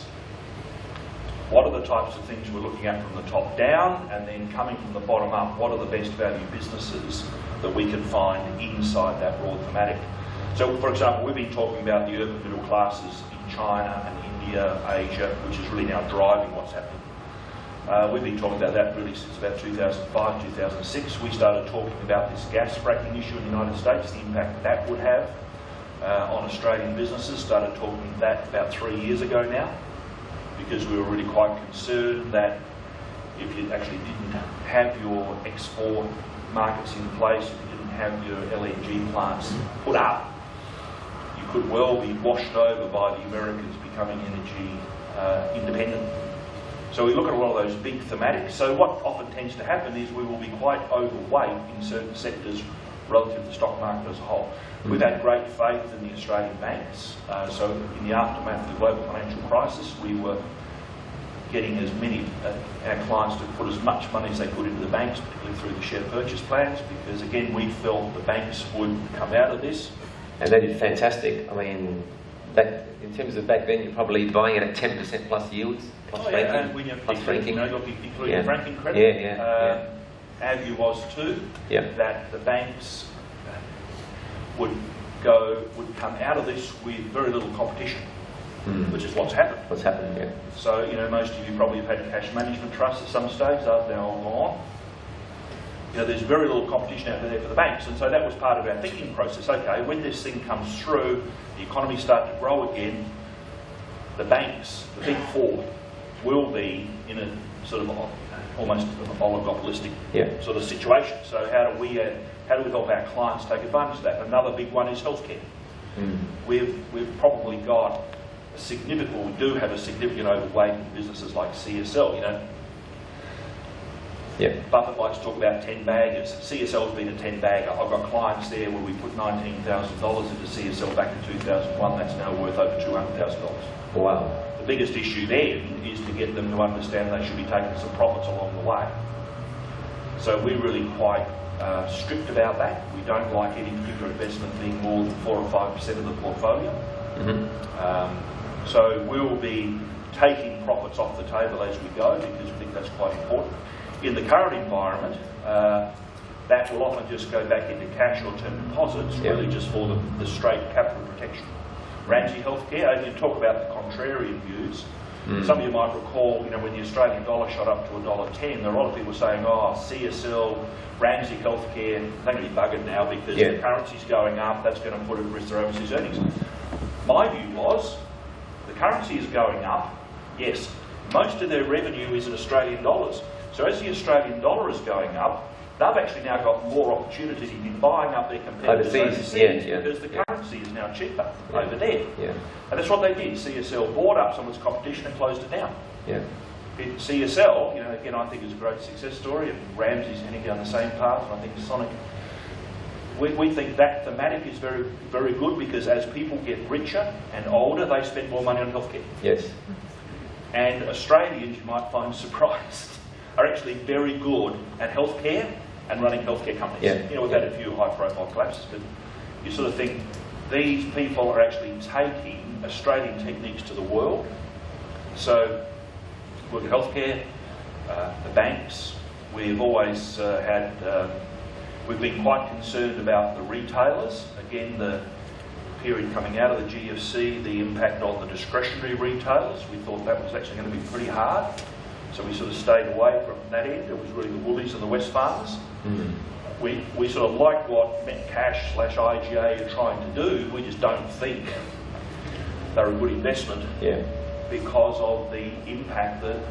What are the types of things we're looking at from the top down, and then coming from the bottom up, what are the best value businesses that we can find inside that broad thematic? So, for example, we've been talking about the urban middle classes in China and India, Asia, which is really now driving what's happening. We've been talking about that really since about 2005, 2006. We started talking about this gas fracking issue in the United States, the impact that would have on Australian businesses. Started talking that about 3 years ago now, because we were really quite concerned that if you actually didn't have your export markets in place, if you didn't have your LNG plants put up, you could well be washed over by the Americans becoming energy independent. So we look at all of those big thematics. So what often tends to happen is we will be quite overweight in certain sectors relative to the stock market as a whole. We've had great faith in the Australian banks. So in the aftermath of the global financial crisis, we were getting as many our clients to put as much money as they could into the banks, particularly through the share purchase plans, because again we felt the banks would come out of this. And they did fantastic. I mean, in terms of back then, you're probably buying it at 10% plus yields, plus franking. And when you're plus franking. including franking credit. Yeah. Our view was too Yeah. that the banks would come out of this with very little competition, which is what's happened. What's happened, yeah. So, you know, most of you probably have had cash management trusts at some stage, they've now all gone. You know, there's very little competition out there for the banks, and so that was part of our thinking process. Okay, when this thing comes through, the economy starts to grow again, the banks, the big four, will be in a sort of almost an oligopolistic sort of situation. So how do we help our clients take advantage of that? Another big one is healthcare. We've probably got we do have a significant overweight in businesses like CSL, you know. Buffett likes to talk about 10 baggers. CSL's been a 10 bagger. I've got clients there where we put $19,000 into CSL back in 2001. That's now worth over $200,000. Wow. The biggest issue then is to get them to understand they should be taking some profits along the way. So we're really quite strict about that. We don't like any particular investment being more than 4 or 5% of the portfolio. So we'll be taking profits off the table as we go because we think that's quite important. In the current environment, that will often just go back into cash or term deposits, really just for the straight capital protection. Ramsay Healthcare, and you talk about the contrarian views. Some of you might recall, you know, when the Australian dollar shot up to $1.10, there were a lot of people saying, oh, CSL, Ramsay Healthcare, they're going to be buggered now because the currency's going up, that's going to put at risk their overseas earnings. My view was, the currency is going up, yes, most of their revenue is in Australian dollars. So as the Australian dollar is going up, they've actually now got more opportunities in buying up their competitors overseas because the currency is now cheaper over there. And that's what they did. CSL bought up some of its competition and closed it down. CSL, you know, again, I think is a great success story, and Ramsay's heading down the same path, and I think Sonic. We think that thematic is very, very good because as people get richer and older, they spend more money on healthcare. And Australians, you might find surprised, are actually very good at healthcare and running healthcare companies. You know, we've had a few high-profile collapses, but you sort of think these people are actually taking Australian techniques to the world. So, look at healthcare, the banks. We've always we've been quite concerned about the retailers. Again, the period coming out of the GFC, the impact on the discretionary retailers. We thought that was actually going to be pretty hard. So we sort of stayed away from that end. It was really the Woolies and the Wesfarmers. We sort of like what Metcash/IGA are trying to do. We just don't think they're a good investment because of the impact, the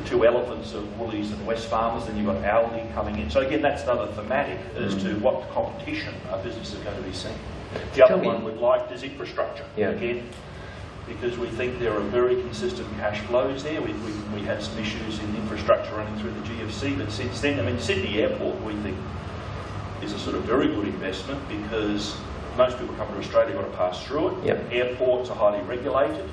two elephants of Woolies and Wesfarmers, and you've got Aldi coming in. So again, that's another thematic as to what competition our business is going to be seeing. The other one we've liked is infrastructure. Again, because we think there are very consistent cash flows there. We had some issues in infrastructure running through the GFC, but since then, I mean, Sydney Airport we think is a sort of very good investment because most people come to Australia got to pass through it. Airports are highly regulated.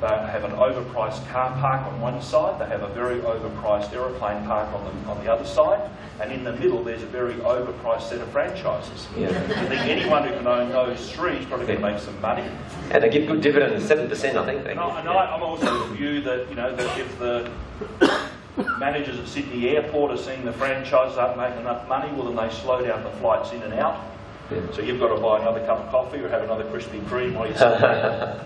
They have an overpriced car park on one side. They have a very overpriced aeroplane park on the other side. And in the middle, there's a very overpriced set of franchises. I think anyone who can own those three is probably going to make some money. And they give good dividends, 7%, I think. I'm also of the view that, you know, that if the managers at Sydney Airport are seeing the franchises aren't making enough money, well, then they slow down the flights in and out. So you've got to buy another cup of coffee or have another Krispy Kreme while you're sitting.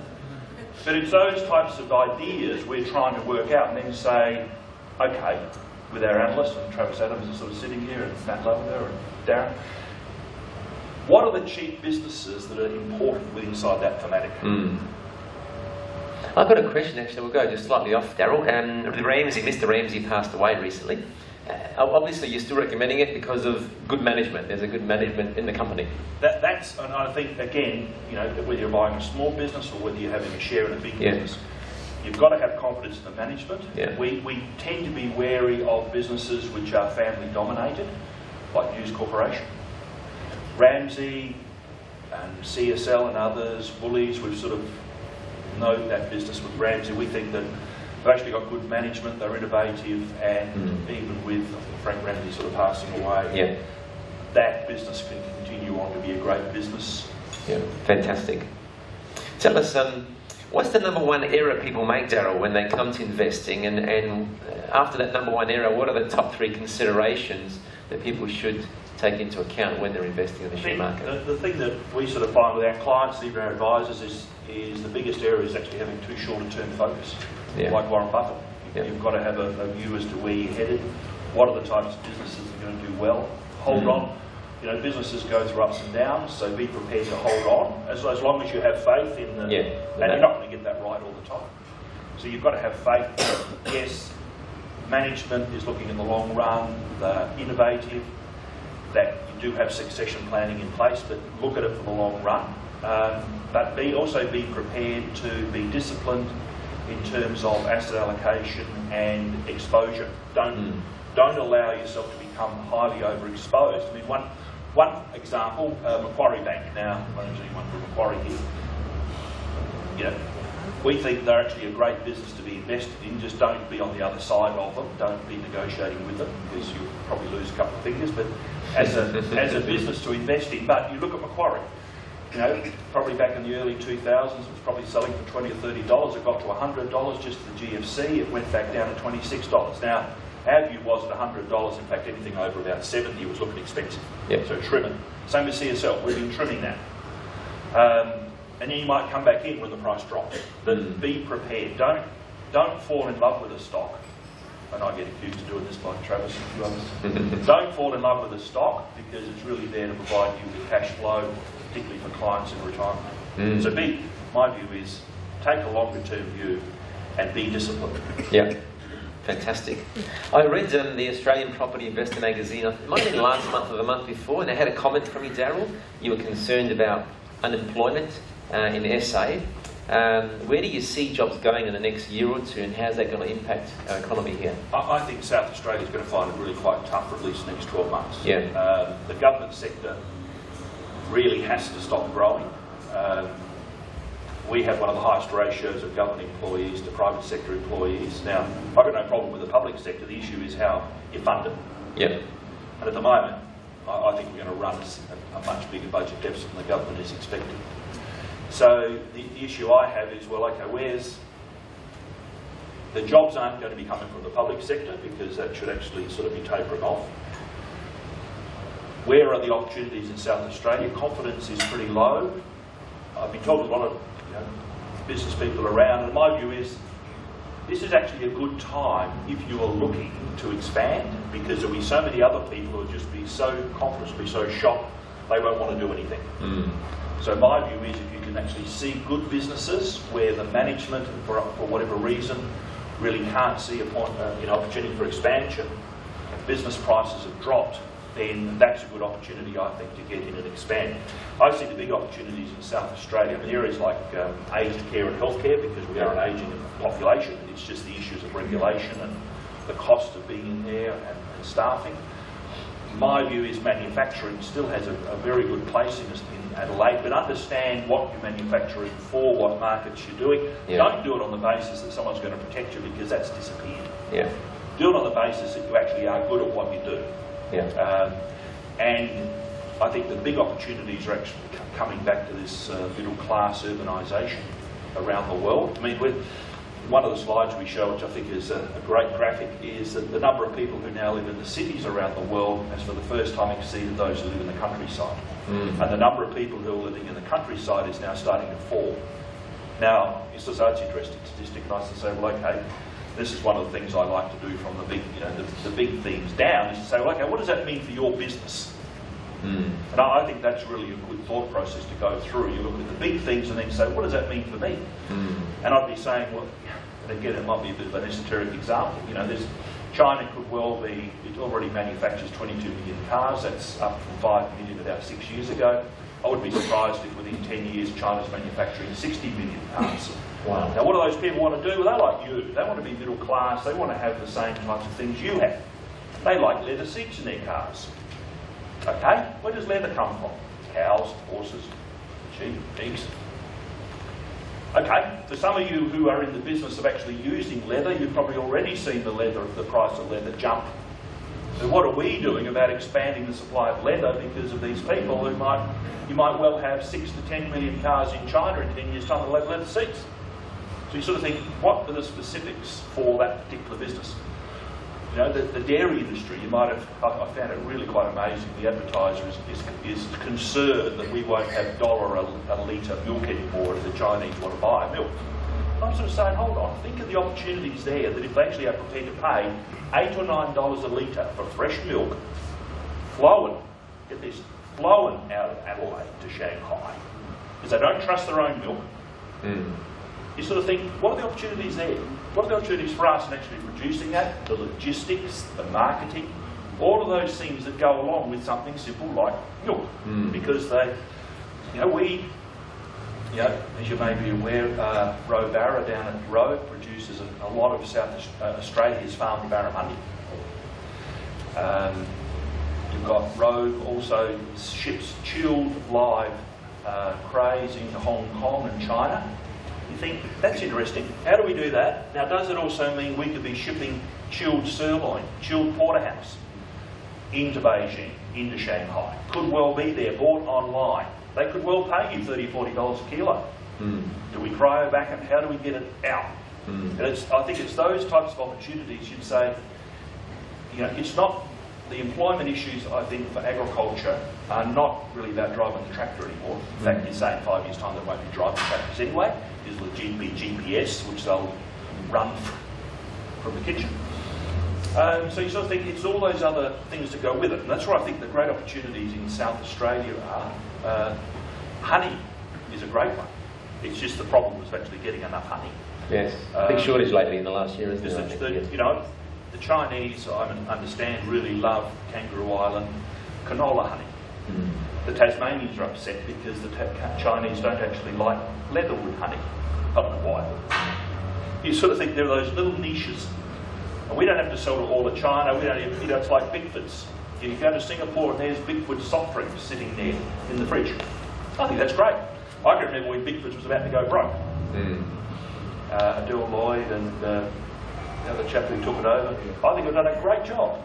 But it's those types of ideas we're trying to work out and then say, okay, with our analysts, and Travis Adams is sort of sitting here, and Matt Lavender and Darren, what are the cheap businesses that are important with inside that thematic? I've got a question actually, we'll go just slightly off, Daryl. Mr. Ramsay passed away recently. Obviously you're still recommending it because of good management. There's a good management in the company. That's, and I think again, you know, whether you're buying a small business or whether you're having a share in a big business, you've got to have confidence in the management. We tend to be wary of businesses which are family dominated. like News Corporation. Ramsay and CSL and others, Woolies, we've sort of know that business with Ramsay. We think that they've actually got good management, they're innovative, and even with Frank Ramsay sort of passing away, that business can continue on to be a great business. Yeah, fantastic. Tell us, what's the number one error people make, Daryl, when they come to investing? And after that number one error, what are the top 3 considerations that people should take into account when they're investing in the share market? The thing that we sort of find with our clients, even our advisors, is the biggest error is actually having too short a term focus. Like Warren Buffett. You've got to have a view as to where you're headed. What are the types of businesses that are going to do well? Hold on. You know, businesses go through ups and downs, so be prepared to hold on as long as you have faith in the... and you're not going to get that right all the time. So you've got to have faith. Yes, management is looking in the long run, they're innovative, that you do have succession planning in place, but look at it for the long run. But also be prepared to be disciplined in terms of asset allocation and exposure. Don't allow yourself to become highly overexposed. I mean, one example, Macquarie Bank. Now, I don't know anyone from Macquarie here. You know, we think they're actually a great business to be invested in. Just don't be on the other side of them. Don't be negotiating with them, because you'll probably lose a couple of fingers. But as a business to invest in. But you look at Macquarie. You know, probably back in the early 2000s, it was probably selling for $20 or $30. It got to $100 just the GFC. It went back down to $26. Now, our view was at $100. In fact, anything over about 70 was looking expensive. So trim it. Same with CSL. We've been trimming that. And then you might come back in when the price drops. But be prepared. Don't fall in love with a stock. And I get accused of doing this by Travis and a few others. Don't fall in love with a stock, because it's really there to provide you with cash flow, particularly for clients in retirement. So my view is take a longer term view and be disciplined. Yeah, fantastic. I read the Australian Property Investor magazine, it might have been last month or the month before, and they had a comment from you, Daryl. You were concerned about unemployment in SA. Where do you see jobs going in the next year or two, and how's that going to impact our economy here? I think South Australia is going to find it really quite tough for at least the next 12 months. The government sector really has to stop growing. We have one of the highest ratios of government employees to private sector employees. Now, I've got no problem with the public sector. The issue is how you fund it. And at the moment, I think we're going to run a much bigger budget deficit than the government is expecting. So the issue I have is, well, okay, where's... The jobs aren't going to be coming from the public sector, because that should actually sort of be tapering off. Where are the opportunities in South Australia? Confidence is pretty low. I've been talking to a lot of business people around, and my view is this is actually a good time if you are looking to expand, because there'll be so many other people who will just be so confident, be so shocked, they won't want to do anything. So my view is, if you can actually see good businesses where the management, for whatever reason, really can't see a point, opportunity for expansion, business prices have dropped, then that's a good opportunity, I think, to get in and expand. I see the big opportunities in South Australia in areas like aged care and healthcare, because we are an ageing population. It's just the issues of regulation and the cost of being in there and staffing. My view is manufacturing still has a very good place in Adelaide, but understand what you're manufacturing for, what markets you're doing. Don't do it on the basis that someone's going to protect you, because that's disappeared. Do it on the basis that you actually are good at what you do. And I think the big opportunities are actually coming back to this middle class urbanisation around the world. I mean, one of the slides we show, which I think is a great graphic, is that the number of people who now live in the cities around the world has for the first time exceeded those who live in the countryside. And the number of people who are living in the countryside is now starting to fall. Now, it's an interesting statistic, and I say, well, okay, this is one of the things I like to do from the big, the big themes down, is to say, well, okay, what does that mean for your business? And I think that's really a good thought process to go through. You look at the big things and then say, what does that mean for me? And I'd be saying, well, and again, it might be a bit of an esoteric example. China could well be, it already manufactures 22 million cars. That's up from 5 million about 6 years ago. I would be surprised if within 10 years China's manufacturing 60 million cars. Wow. Now, what do those people want to do? Well, they're like you. They want to be middle class. They want to have the same types of things you have. They like leather seats in their cars. Okay, where does leather come from? Cows, horses, sheep, pigs. Okay, for some of you who are in the business of actually using leather, you've probably already seen the price of leather jump. So what are we doing about expanding the supply of leather because of these people who you might well have 6 to 10 million cars in China in 10 years' time that will have leather seats. So you sort of think, what are the specifics for that particular business? You know, the dairy industry, you might have, I found it really quite amazing, the advertiser is concerned that we won't have $1 a litre milk anymore if the Chinese want to buy milk. I'm sort of saying, hold on, think of the opportunities there that if they actually are prepared to pay $8 or $9 a litre for fresh milk, flowing, get this, flowing out of Adelaide to Shanghai, because they don't trust their own milk. You sort of think, what are the opportunities there? What are the opportunities for us in actually producing that, the logistics, the marketing, all of those things that go along with something simple like milk? Because they, as you may be aware, Roe Barra down at Roe produces a lot of South Australia's farmed barramundi. You've got Roe also ships chilled live crays into Hong Kong and China. You think, that's interesting. How do we do that? Now, does it also mean we could be shipping chilled sirloin, chilled porterhouse into Beijing, into Shanghai? Could well be there, bought online. They could well pay you $30, $40 a kilo. Do we cryo back and how do we get it out? And I think it's those types of opportunities you'd say, it's not, the employment issues I think for agriculture are not really about driving the tractor anymore. In fact, you say in 5 years' time they won't be driving tractors anyway. It'll be GPS, which they'll run from the kitchen. So you sort of think it's all those other things that go with it. And that's where I think the great opportunities in South Australia are. Honey is a great one. It's just the problem is actually getting enough honey. Yes, big shortage lately in the last year, isn't it? The Chinese, I understand, really love Kangaroo Island canola honey. The Tasmanians are upset because the Chinese don't actually like leatherwood honey. I don't know why. You sort of think there are those little niches. And we don't have to sell to all of China. We don't even, it's like Bigfoot's. You go to Singapore and there's Bigfoot soft drinks sitting there in the fridge. I think that's great. I can remember when Bigfoot was about to go broke. Adele Lloyd and the other chap who took it over, I think they've done a great job.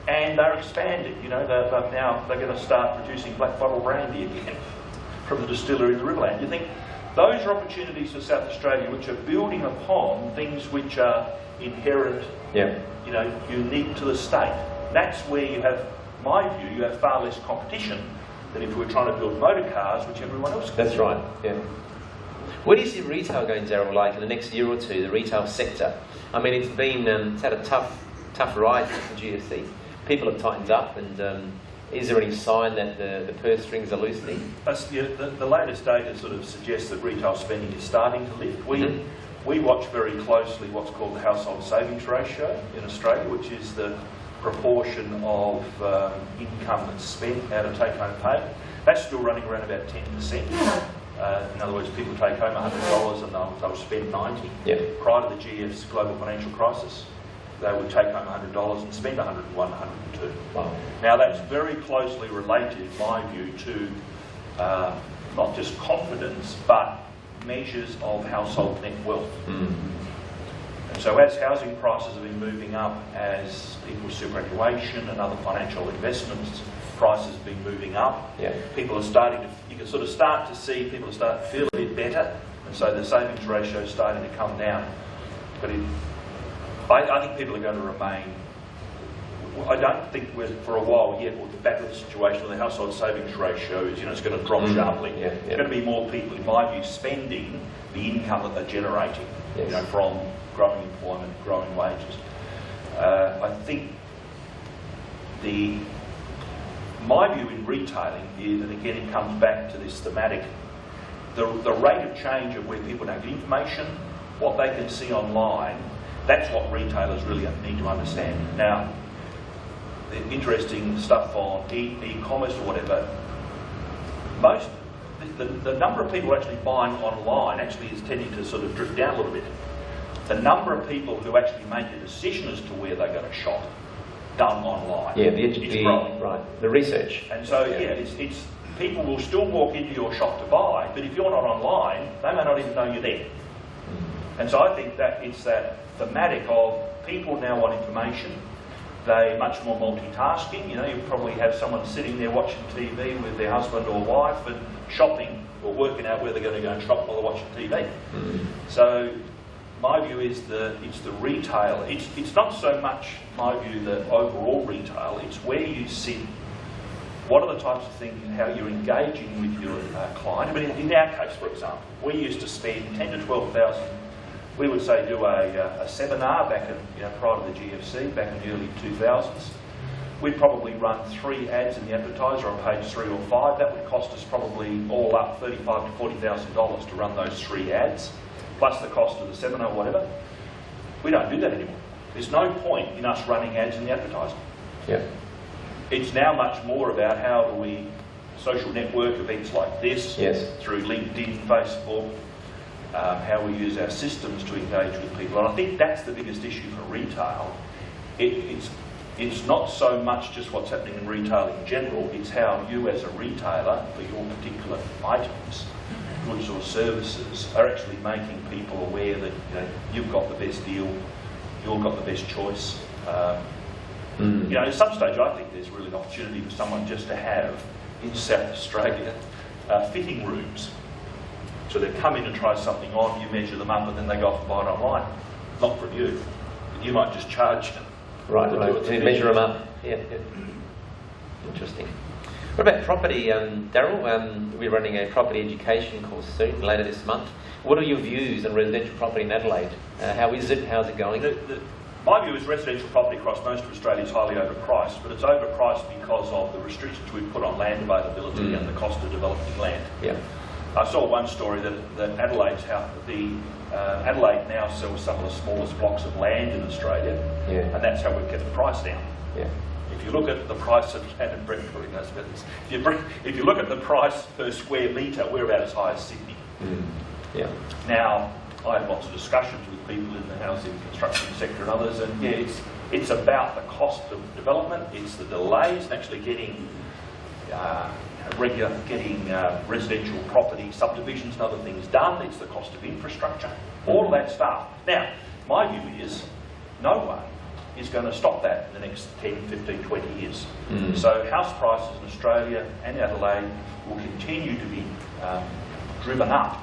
And they're expanding, they're going to start producing black bottle brandy again from the distillery in the Riverland. You think those are opportunities for South Australia which are building upon things which are inherent, unique to the state. That's where you have, my view, you have far less competition than if we were trying to build motor cars, which everyone else can. That's right, yeah. Where do you see retail going, Daryl, like in the next year or two, the retail sector? I mean, it's had a tough ride for GFC. People have tightened up, and is there any sign that the purse strings are loosening? The latest data sort of suggests that retail spending is starting to lift. We watch very closely what's called the household savings ratio in Australia, which is the proportion of income that's spent out of take-home pay. That's still running around about 10%. In other words, people take home $100 and they'll spend $90. Yep. Prior to the GF's global financial crisis, they would take home $100 and spend $101, $102. Wow. Now that's very closely related, in my view, to not just confidence, but measures of household net wealth. And so as housing prices have been moving up, as equal superannuation and other financial investments prices have been moving up, people are starting to, you can sort of start to see people are starting to feel a bit better, and so the savings ratio is starting to come down. But I think people are going to remain, I don't think we're for a while yet we'll get back to the situation where the household savings ratio is, it's going to drop sharply. It's going to be more people, in my view, spending the income that they're generating, from growing employment, growing wages. I think my view in retailing is, and again it comes back to this thematic, the rate of change of where people don't get information, what they can see online, that's what retailers really need to understand. Now, the interesting stuff on e-commerce or whatever, the number of people actually buying online actually is tending to sort of drift down a little bit. The number of people who actually make a decision as to where they're going to shop done online. Yeah, it's growing. Right, the research. And so, it's people will still walk into your shop to buy, but if you're not online, they may not even know you're there. And so I think that it's that thematic of people now want information. They're much more multitasking. You know, you probably have someone sitting there watching TV with their husband or wife and shopping or working out where they're going to go and shop while they're watching TV. So my view is it's the retail. It's not so much, my view, the overall retail. It's where you sit. What are the types of things, how you're engaging with your client. I mean, in our case, for example, we used to spend 10 to 12,000. We would say do a seminar back in, prior to the GFC, back in the early 2000s. We'd probably run 3 ads in the advertiser on page 3 or 5. That would cost us probably all up $35,000 to $40,000 to run those 3 ads, plus the cost of the seminar or whatever. We don't do that anymore. There's no point in us running ads in the advertiser. Yeah. It's now much more about how do we social network events like this, through LinkedIn, Facebook, how we use our systems to engage with people. And I think that's the biggest issue for retail. It's not so much just what's happening in retail in general, it's how you as a retailer, for your particular items, goods or services, are actually making people aware that you've got the best deal, you've got the best choice. At some stage I think there's really an opportunity for someone just to have, in South Australia, fitting rooms. So they come in and try something on, you measure them up, and then they go off and buy it online. Not from you. You might just charge them. Right. Measure them up. Yeah. Interesting. What about property, Daryl? We're running a property education course soon, later this month. What are your views on residential property in Adelaide? How is it? How's it going? My view is residential property across most of Australia is highly overpriced, but it's overpriced because of the restrictions we put on land availability and the cost of developing land. Yeah. I saw one story that Adelaide's Adelaide now sells some of the smallest blocks of land in Australia, and that's how we've kept the price down. Yeah. If you look at the price of land, and Brett probably knows about this, if you look at the price per square metre, we're about as high as Sydney. Yeah. Now, I have lots of discussions with people in the housing construction sector and others, and it's about the cost of development, it's the delays in actually getting residential property subdivisions and other things done, it's the cost of infrastructure, all of that stuff. Now, my view is no one is going to stop that in the next 10, 15, 20 years. So house prices in Australia and Adelaide will continue to be driven up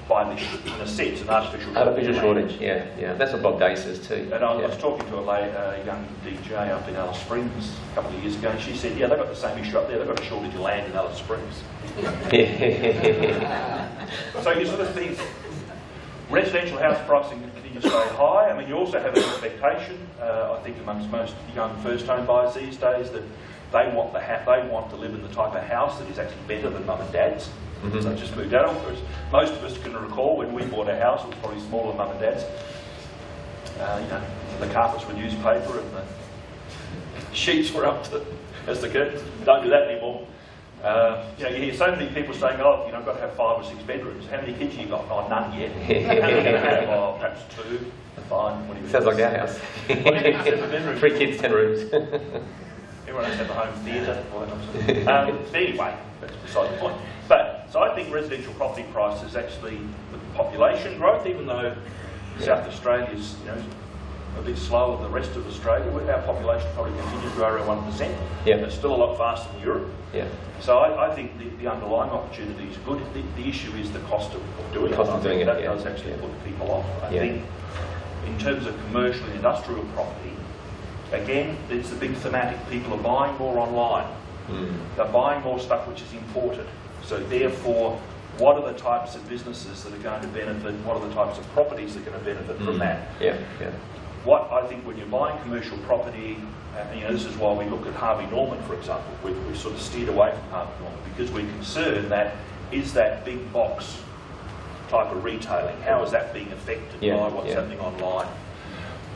by this, in a sense, an artificial shortage. Yeah. That's what Bob Day says too. And I was talking to a young DJ up in Alice Springs a couple of years ago, and she said, they've got the same issue up there. They've got a shortage of land in Alice Springs. So you sort of think residential house pricing can continue to stay high. I mean, you also have an expectation, I think, amongst most young first-home buyers these days that they want to live in the type of house that is actually better than mum and dad's. So just moved out of it. Most of us can recall when we bought a house, it was probably smaller than mum and dad's. The carpets were newspaper and the sheets were up to as the curtains. Don't do that anymore. You hear so many people saying, I've got to have 5 or 6 bedrooms. How many kids have you got? Oh, none yet. How many do you have? Perhaps 2. Fine. Sounds like our house. 3 kids, 10 rooms. Everyone has to have a home theatre. Anyway, that's beside the point. So I think residential property prices actually, with population growth, even though South Australia is a bit slower than the rest of Australia, with our population probably continues to grow around 1%. Yeah. It's still a lot faster than Europe. Yeah. So I think the underlying opportunity is good. The issue is the cost of doing it. That does actually put people off. I think in terms of commercial and industrial property, again, it's the big thematic. People are buying more online. They're buying more stuff which is imported. So therefore, what are the types of businesses that are going to benefit? What are the types of properties that are going to benefit from that? What I think when you're buying commercial property, this is why we look at Harvey Norman, for example. We've sort of steered away from Harvey Norman because we're concerned that is that big box type of retailing, how is that being affected by what's happening online?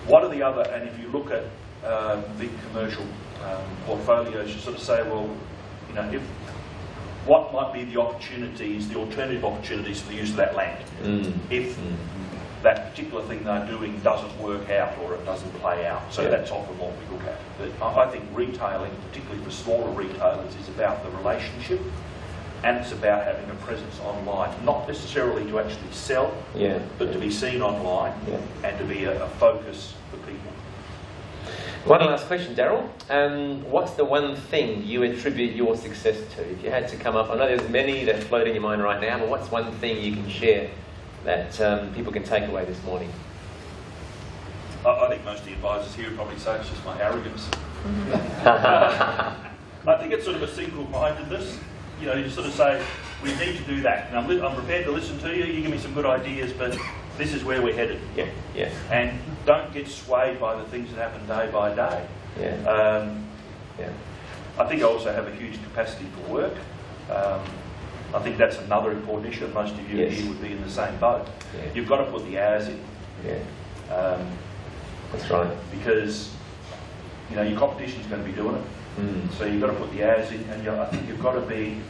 What are the other, and if you look at big commercial portfolios, you sort of say, well, what might be the opportunities, the alternative opportunities for the use of that land? If that particular thing they're doing doesn't work out or it doesn't play out. So that's often what we look at. But I think retailing, particularly for smaller retailers, is about the relationship, and it's about having a presence online, not necessarily to actually sell, but to be seen online and to be a focus for people. One last question, Daryl. What's the one thing you attribute your success to? If you had to come up, I know there's many that float in your mind right now, but what's one thing you can share that people can take away this morning? I think most of the advisors here would probably say it's just my arrogance. I think it's sort of a single-mindedness. You know, you sort of say, we need to do that. And I'm prepared to listen to you, you give me some good ideas, but this is where we're headed. And don't get swayed by the things that happen day by day. I think I also have a huge capacity for work. I think that's another important issue. Most of you here would be in the same boat. You've got to put the hours in. That's right. Because, you know, your competition's going to be doing it. So you've got to put the hours in, and I think you've got to be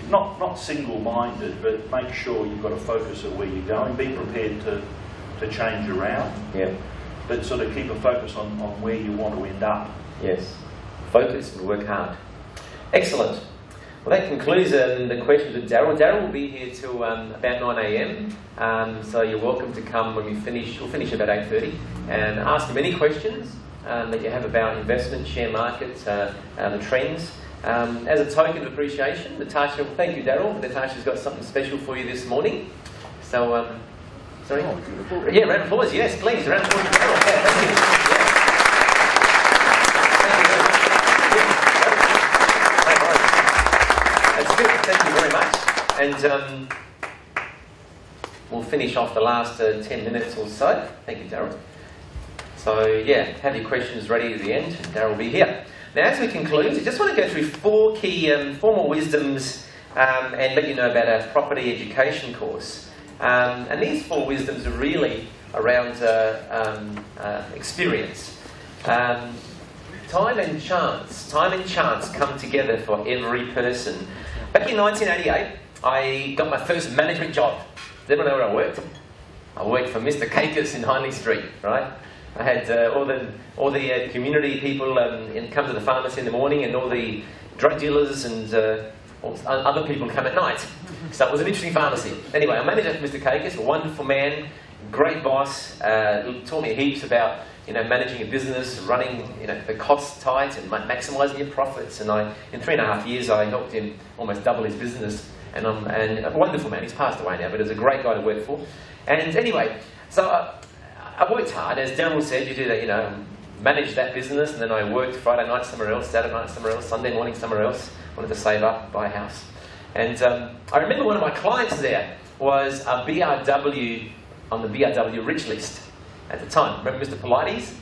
not single-minded, but make sure you've got a focus of where you're going. Be prepared to change around, but sort of keep a focus on where you want to end up. Yes, focus and work hard. Excellent. Well, that concludes the questions with Daryl. Daryl will be here till about 9 a.m. So you're welcome to come when we finish. We'll finish about 8:30, and ask him any questions that you have about investment, share markets, the trends. As a token of appreciation, Natasha, thank you, Daryl. Natasha's got something special for you this morning. So, sorry? Yeah, round of applause, yes, please. Round of applause for Daryl. Yeah, thank you. That's good, thank you very much. And we'll finish off the last 10 minutes or so. Thank you, Daryl. So, yeah, have your questions ready at the end, and Daryl will be here. Now, as we conclude, I just want to go through four more wisdoms and let you know about our property education course. And these four wisdoms are really around experience. Time and chance come together for every person. Back in 1988, I got my first management job. Does everyone know where I worked? I worked for Mr. Kakis in Hindley Street, right? I had all the community people come to the pharmacy in the morning, and all the drug dealers and other people come at night. So it was an interesting pharmacy. Anyway, I managed that for Mr. Kakis, a wonderful man, great boss, taught me heaps about managing a business, running the costs tight and maximising your profits. And in 3.5 years, I helped him almost double his business. And a wonderful man. He's passed away now, but he's a great guy to work for. And anyway, so I worked hard, as Daryl said. You do that, manage that business, and then I worked Friday night somewhere else, Saturday night somewhere else, Sunday morning somewhere else. Wanted to save up, buy a house. And I remember one of my clients there was a BRW on the BRW rich list at the time. Remember Mr. Pilates?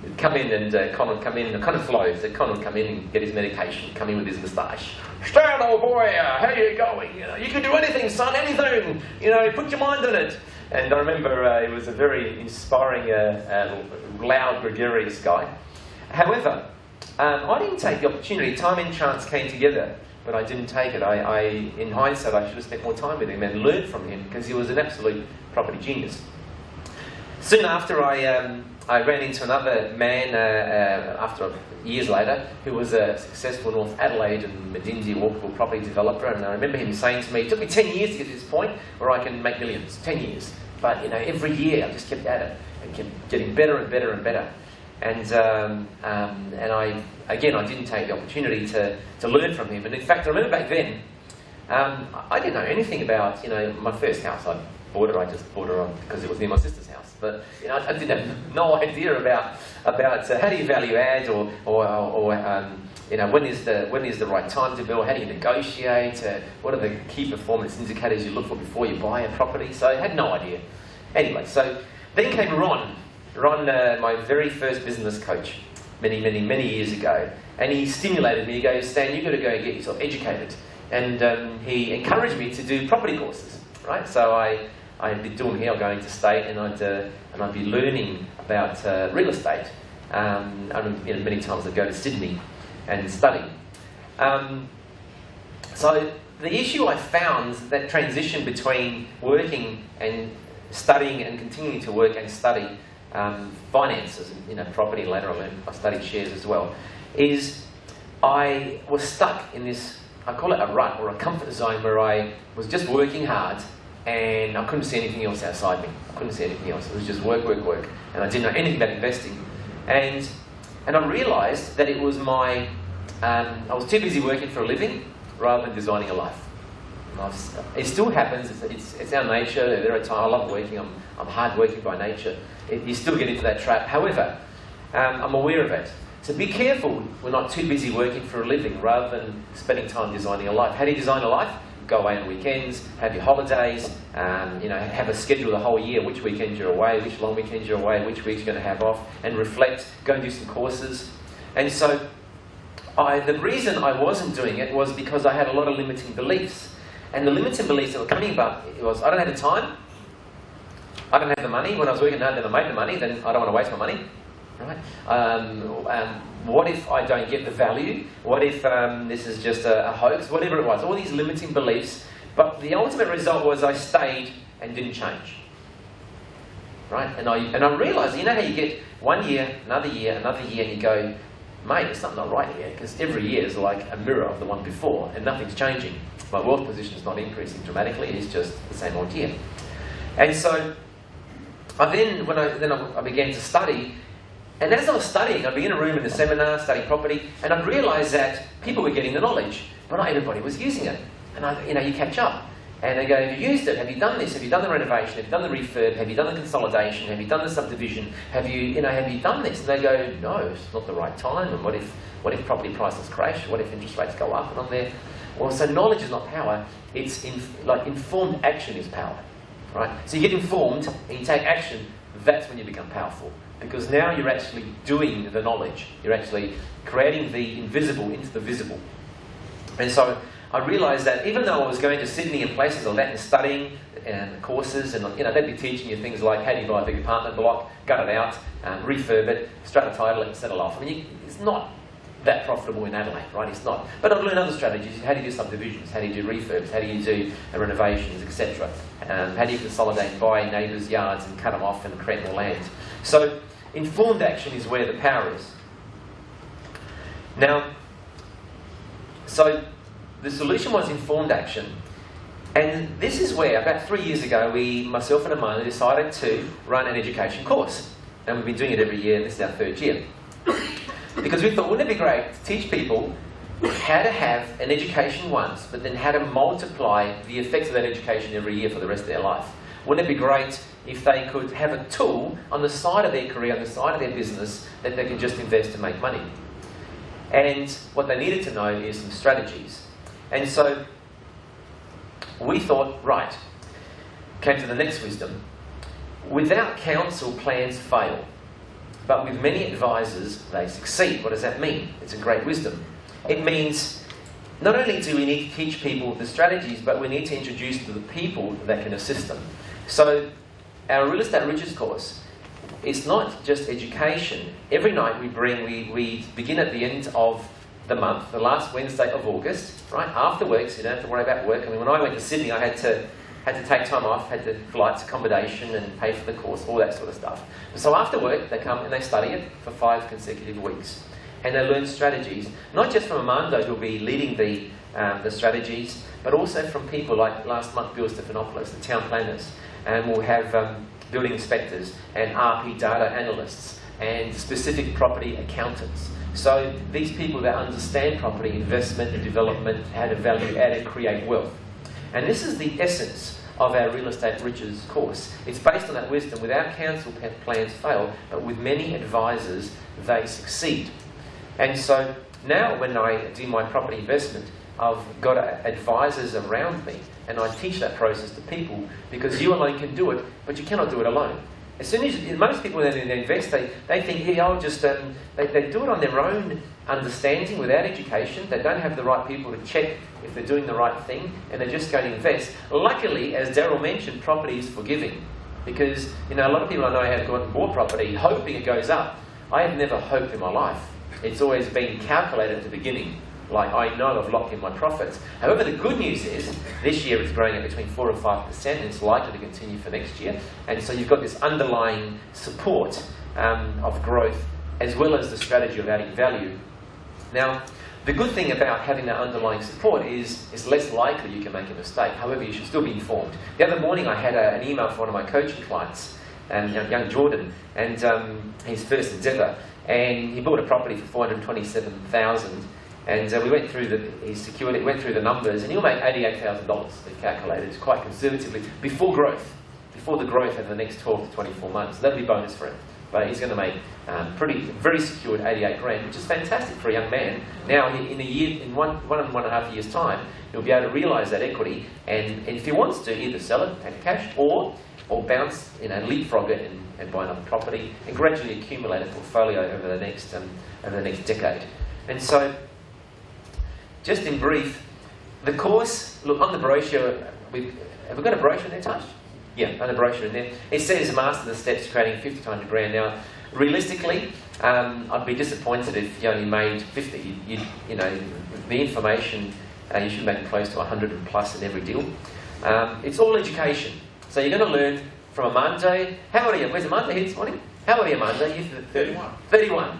He'd come in and Con would come in, the kind of flows, that Con would come in and get his medication, come in with his moustache. Stan, old boy, how you going? You can do anything, son, anything. Put your mind on it. And I remember he was a very inspiring, loud, gregarious guy. However, I didn't take the opportunity. Time and chance came together, but I didn't take it. In hindsight, I should have spent more time with him and learned from him, because he was an absolute property genius. Soon after, I ran into another man, years later, who was a successful North Adelaide and Medindie walkable property developer. And I remember him saying to me, it took me 10 years to get to this point where I can make millions. 10 years. But every year I just kept at it and kept getting better and better and better. And I didn't take the opportunity to learn from him. And in fact, I remember back then, I didn't know anything about my first house. I just bought it because it was near my sister's house. But I didn't have no idea about how do you value add or when is the right time to build? How do you negotiate? What are the key performance indicators you look for before you buy a property? So I had no idea. Anyway, so then came Ron, my very first business coach, many years ago, and he stimulated me. He goes, Stan, you've got to go and get yourself educated, and he encouraged me to do property courses. Right, so I'd be doing here, going to state, and I'd be learning about real estate. Many times I'd go to Sydney and study. So the issue I found, that transition between working and studying and continuing to work and study finances, property. Later I studied shares as well, is I was stuck in this, I call it a rut or a comfort zone, where I was just working hard and I couldn't see anything else outside me. I couldn't see anything else. It was just work, work, work. And I didn't know anything about investing. And I realised that it was I was too busy working for a living rather than designing a life. It still happens. It's our nature. There are times I love working. I'm hard working by nature. You still get into that trap. However, I'm aware of it. So be careful we're not too busy working for a living rather than spending time designing a life. How do you design a life? Go away on weekends, have your holidays, have a schedule the whole year, which weekends you're away, which long weekends you're away, which weeks you're going to have off, and reflect, go and do some courses. And so the reason I wasn't doing it was because I had a lot of limiting beliefs. And the limiting beliefs that were coming about was, I don't have the time, I don't have the money. When I was working hard, then I made the money, then I don't want to waste my money. Right? What if I don't get the value? What if this is just a hoax? Whatever it was, all these limiting beliefs. But the ultimate result was I stayed and didn't change. Right? And I realised, you know how you get 1 year, another year, and you go, mate, there's something not right here, because every year is like a mirror of the one before, and nothing's changing. My wealth position is not increasing dramatically, it's just the same old year. And so I began to study. And as I was studying, I'd be in a room in a seminar studying property, and I'd realise that people were getting the knowledge, but not everybody was using it. And you catch up, and they go, "Have you used it? Have you done this? Have you done the renovation? Have you done the refurb? Have you done the consolidation? Have you done the subdivision? Have you done this?" And they go, "No, it's not the right time. And what if property prices crash? What if interest rates go up?" And I'm there. Well, so knowledge is not power. It's informed action is power, right? So you get informed and you take action. That's when you become powerful. Because now you're actually doing the knowledge. You're actually creating the invisible into the visible. And so I realised that even though I was going to Sydney and places like that and studying and courses, and they'd be teaching you things like how do you buy a big apartment block, gut it out, refurb it, strata title it and settle off. It's not that profitable in Adelaide, right? It's not. But I've learned other strategies. How do you do subdivisions? How do you do refurbs? How do you do renovations, etc.? How do you consolidate and buy neighbours' yards and cut them off and create more land? So informed action is where the power is. Now, so the solution was informed action. And this is where, about 3 years ago, myself and Amanda decided to run an education course. And we've been doing it every year, and this is our 3rd year. Because we thought, wouldn't it be great to teach people how to have an education once, but then how to multiply the effects of that education every year for the rest of their life? Wouldn't it be great if they could have a tool on the side of their career, on the side of their business, that they can just invest to make money? And what they needed to know is some strategies. And so we thought, right, came to the next wisdom. Without counsel, plans fail. But with many advisors, they succeed. What does that mean? It's a great wisdom. It means not only do we need to teach people the strategies, but we need to introduce to the people that can assist them. So our Real Estate Riches course, it's not just education. Every night we begin at the end of the month, the last Wednesday of August, right? After work, so you don't have to worry about work. When I went to Sydney, I had to take time off, had to flights, accommodation, and pay for the course, all that sort of stuff. So after work, they come and they study it for 5 consecutive weeks. And they learn strategies, not just from Armando, who'll be leading the strategies, but also from people like last month, Bill Stephanopoulos, the town planners. And we'll have building inspectors and RP data analysts and specific property accountants. So these people that understand property investment and development, how to value add and create wealth. And this is the essence of our Real Estate Riches course. It's based on that wisdom. Without counsel, plans fail, but with many advisors, they succeed. And so now when I do my property investment, I've got advisors around me, and I teach that process to people, because you alone can do it, but you cannot do it alone. As soon as most people that invest, they think, hey, I'll just they do it on their own understanding without education. They don't have the right people to check if they're doing the right thing, and they're just going to invest. Luckily, as Daryl mentioned, property is forgiving, because a lot of people I know have gone and bought property hoping it goes up. I have never hoped in my life. It's always been calculated at the beginning. like I know I've locked in my profits. However, the good news is this year it's growing at between 4 and 5%, and it's likely to continue for next year. And so you've got this underlying support of growth, as well as the strategy of adding value. Now, the good thing about having that underlying support is it's less likely you can make a mistake. However, you should still be informed. The other morning I had an email from one of my coaching clients, young Jordan, and his first endeavour, and he bought a property for $427,000, and we went through he secured it, went through the numbers, and he'll make $88,000, they've calculated, quite conservatively, before the growth over the next 12 to 24 months. That'll be bonus for him. But he's going to make very secured 88 grand, which is fantastic for a young man. Now, in a year, in one and a half years' time, he'll be able to realise that equity, and if he wants to, either sell it, take the cash, or bounce, leapfrog it and buy another property, and gradually accumulate a portfolio over the next decade. And so, just in brief, the course. Look, on the brochure, have we got a brochure there, Taj? Yeah, on the brochure in there. It says master the steps to creating 50 to 100 grand. Now, realistically, I'd be disappointed if you only made 50. The information, you should make close to 100 and plus in every deal. It's all education. So you're going to learn from Amando. How old are you? Where's Amando here this morning? How old are you, Amando? You're 31. 31.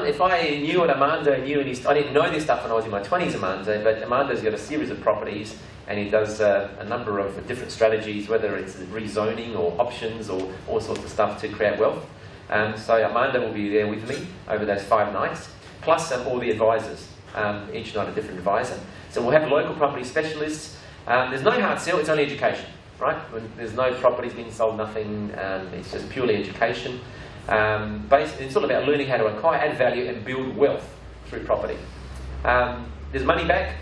If I knew what Amando knew, I didn't know this stuff when I was in my 20s, Amando, but Amando's got a series of properties, and he does a number of different strategies, whether it's rezoning or options or all sorts of stuff to create wealth. So Amando will be there with me over those 5 nights, plus all the advisors, each night a different advisor. So we'll have local property specialists. There's no hard sell, it's only education, right? There's no properties being sold, nothing, it's just purely education. Basically, it's all about learning how to acquire, add value, and build wealth through property. There's money back.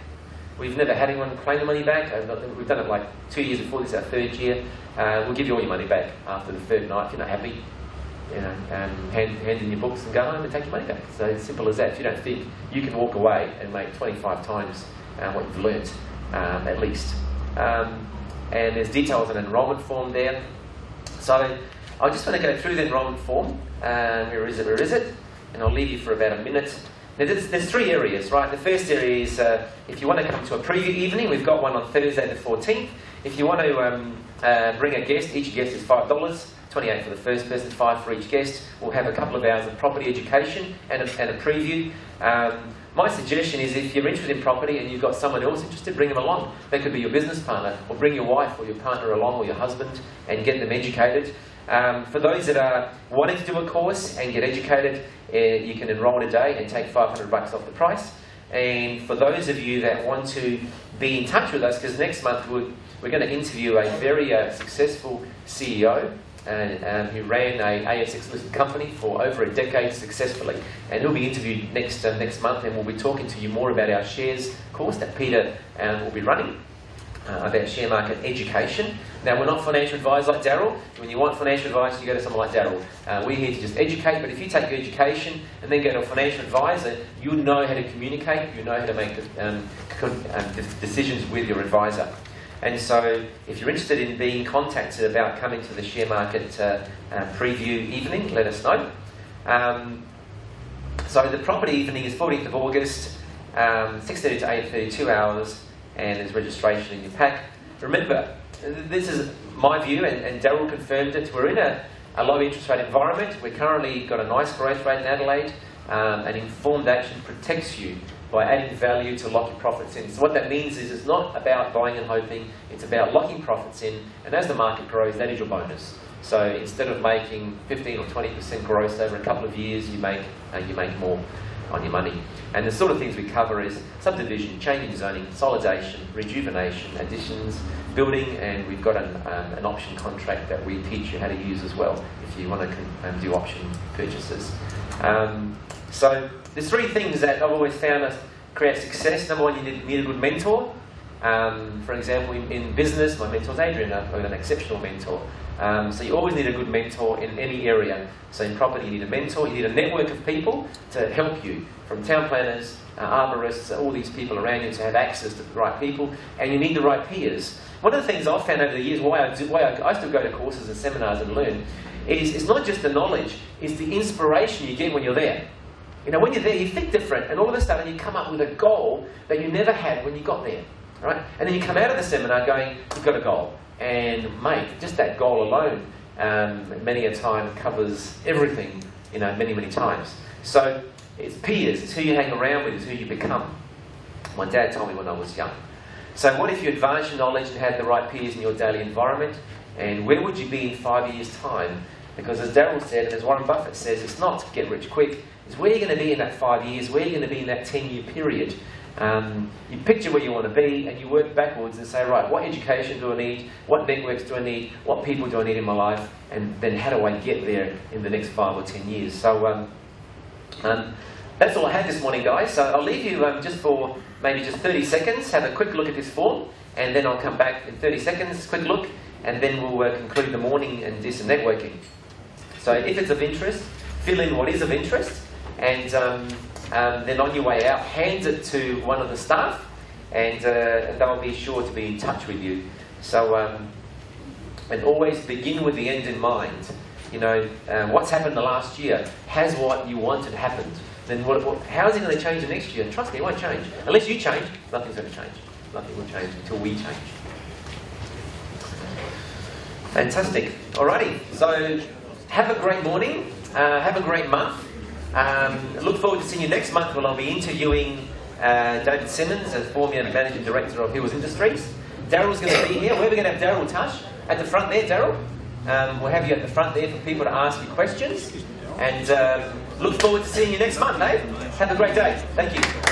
We've never had anyone claim the money back. We've done it like 2 years before, this is our 3rd year. We'll give you all your money back after the 3rd night if you're not happy. Hand in your books and go home and take your money back. So it's simple as that. If you don't think, you can walk away and make 25 times what you've learnt, at least. And there's details on an enrolment form there. So I just want to go through the enrolment form. Where is it? And I'll leave you for about a minute. Now, there's 3 areas, right? The first area is if you want to come to a preview evening, we've got one on Thursday the 14th. If you want to bring a guest, each guest is $5, $28 for the first person, $5 for each guest. We'll have a couple of hours of property education and a preview. My suggestion is if you're interested in property and you've got someone else interested, bring them along. They could be your business partner, or bring your wife or your partner along, or your husband, and get them educated. For those that are wanting to do a course and get educated, you can enrol today and take $500 off the price. And for those of you that want to be in touch with us, because next month we're going to interview a very successful CEO who ran a ASX listed company for over a decade successfully, and he'll be interviewed next month, and we'll be talking to you more about our shares course that Peter will be running. About share market education. Now, we're not financial advisors like Daryl. When you want financial advice, you go to someone like Daryl. We're here to just educate, but if you take your education and then go to a financial advisor, you know how to communicate, you know how to make decisions with your advisor. And so, if you're interested in being contacted about coming to the share market preview evening, let us know. So the property evening is 14th of August, 6:30 to 8:30, 2 hours. And there's registration in your pack. Remember, this is my view, and Daryl confirmed it. We're in a low interest rate environment. We've currently got a nice growth rate in Adelaide. And informed action protects you by adding value to lock your profits in. So what that means is it's not about buying and hoping, it's about locking profits in, and as the market grows, that is your bonus. So instead of making 15 or 20% growth over a couple of years, you make more on your money. And the sort of things we cover is subdivision, changing zoning, consolidation, rejuvenation, additions, building, and we've got an option contract that we teach you how to use as well if you want to do option purchases. So there's 3 things that I've always found that create success. Number 1, you need a good mentor. For example, in business, my mentor's Adrian. I've got an exceptional mentor. So you always need a good mentor in any area. So in property, you need a mentor, you need a network of people to help you, from town planners, arborists, all these people around you to have access to the right people, and you need the right peers. One of the things I've found over the years, why I still go to courses and seminars and learn, is it's not just the knowledge, it's the inspiration you get when you're there. You know, when you're there, you think different, and all of a sudden you come up with a goal that you never had when you got there, right? And then you come out of the seminar going, you've got a goal. And mate, just that goal alone, many a time covers everything, you know, many, many times. So it's peers, it's who you hang around with, it's who you become. My dad told me when I was young. So what if you advanced your knowledge and had the right peers in your daily environment? And where would you be in 5 years' time? Because as Daryl said, and as Warren Buffett says, it's not get rich quick, it's where you're going to be in that 5 years, where you're going to be in that 10-year period. You picture where you want to be and you work backwards and say, right, what education do I need? What networks do I need? What people do I need in my life? And then how do I get there in the next 5 or 10 years? So that's all I had this morning, guys. So I'll leave you just for maybe just 30 seconds, have a quick look at this form, and then I'll come back in 30 seconds, quick look, and then we'll conclude the morning and do some networking. So if it's of interest, fill in what is of interest, and then on your way out, hand it to one of the staff, and they'll be sure to be in touch with you. So, and always begin with the end in mind. You know, what's happened the last year? Has what you wanted happened? Then how is it going to change the next year? Trust me, it won't change. Unless you change, nothing's going to change. Nothing will change until we change. Fantastic. Alrighty, so have a great morning. Have a great month. Look forward to seeing you next month when I'll be interviewing David Simmons, as former Managing Director of Hills Industries. Daryl's going to be here. Where are we going to have Daryl Tush? At the front there, Daryl. We'll have you at the front there for people to ask you questions. And look forward to seeing you next month, eh? Have a great day. Thank you.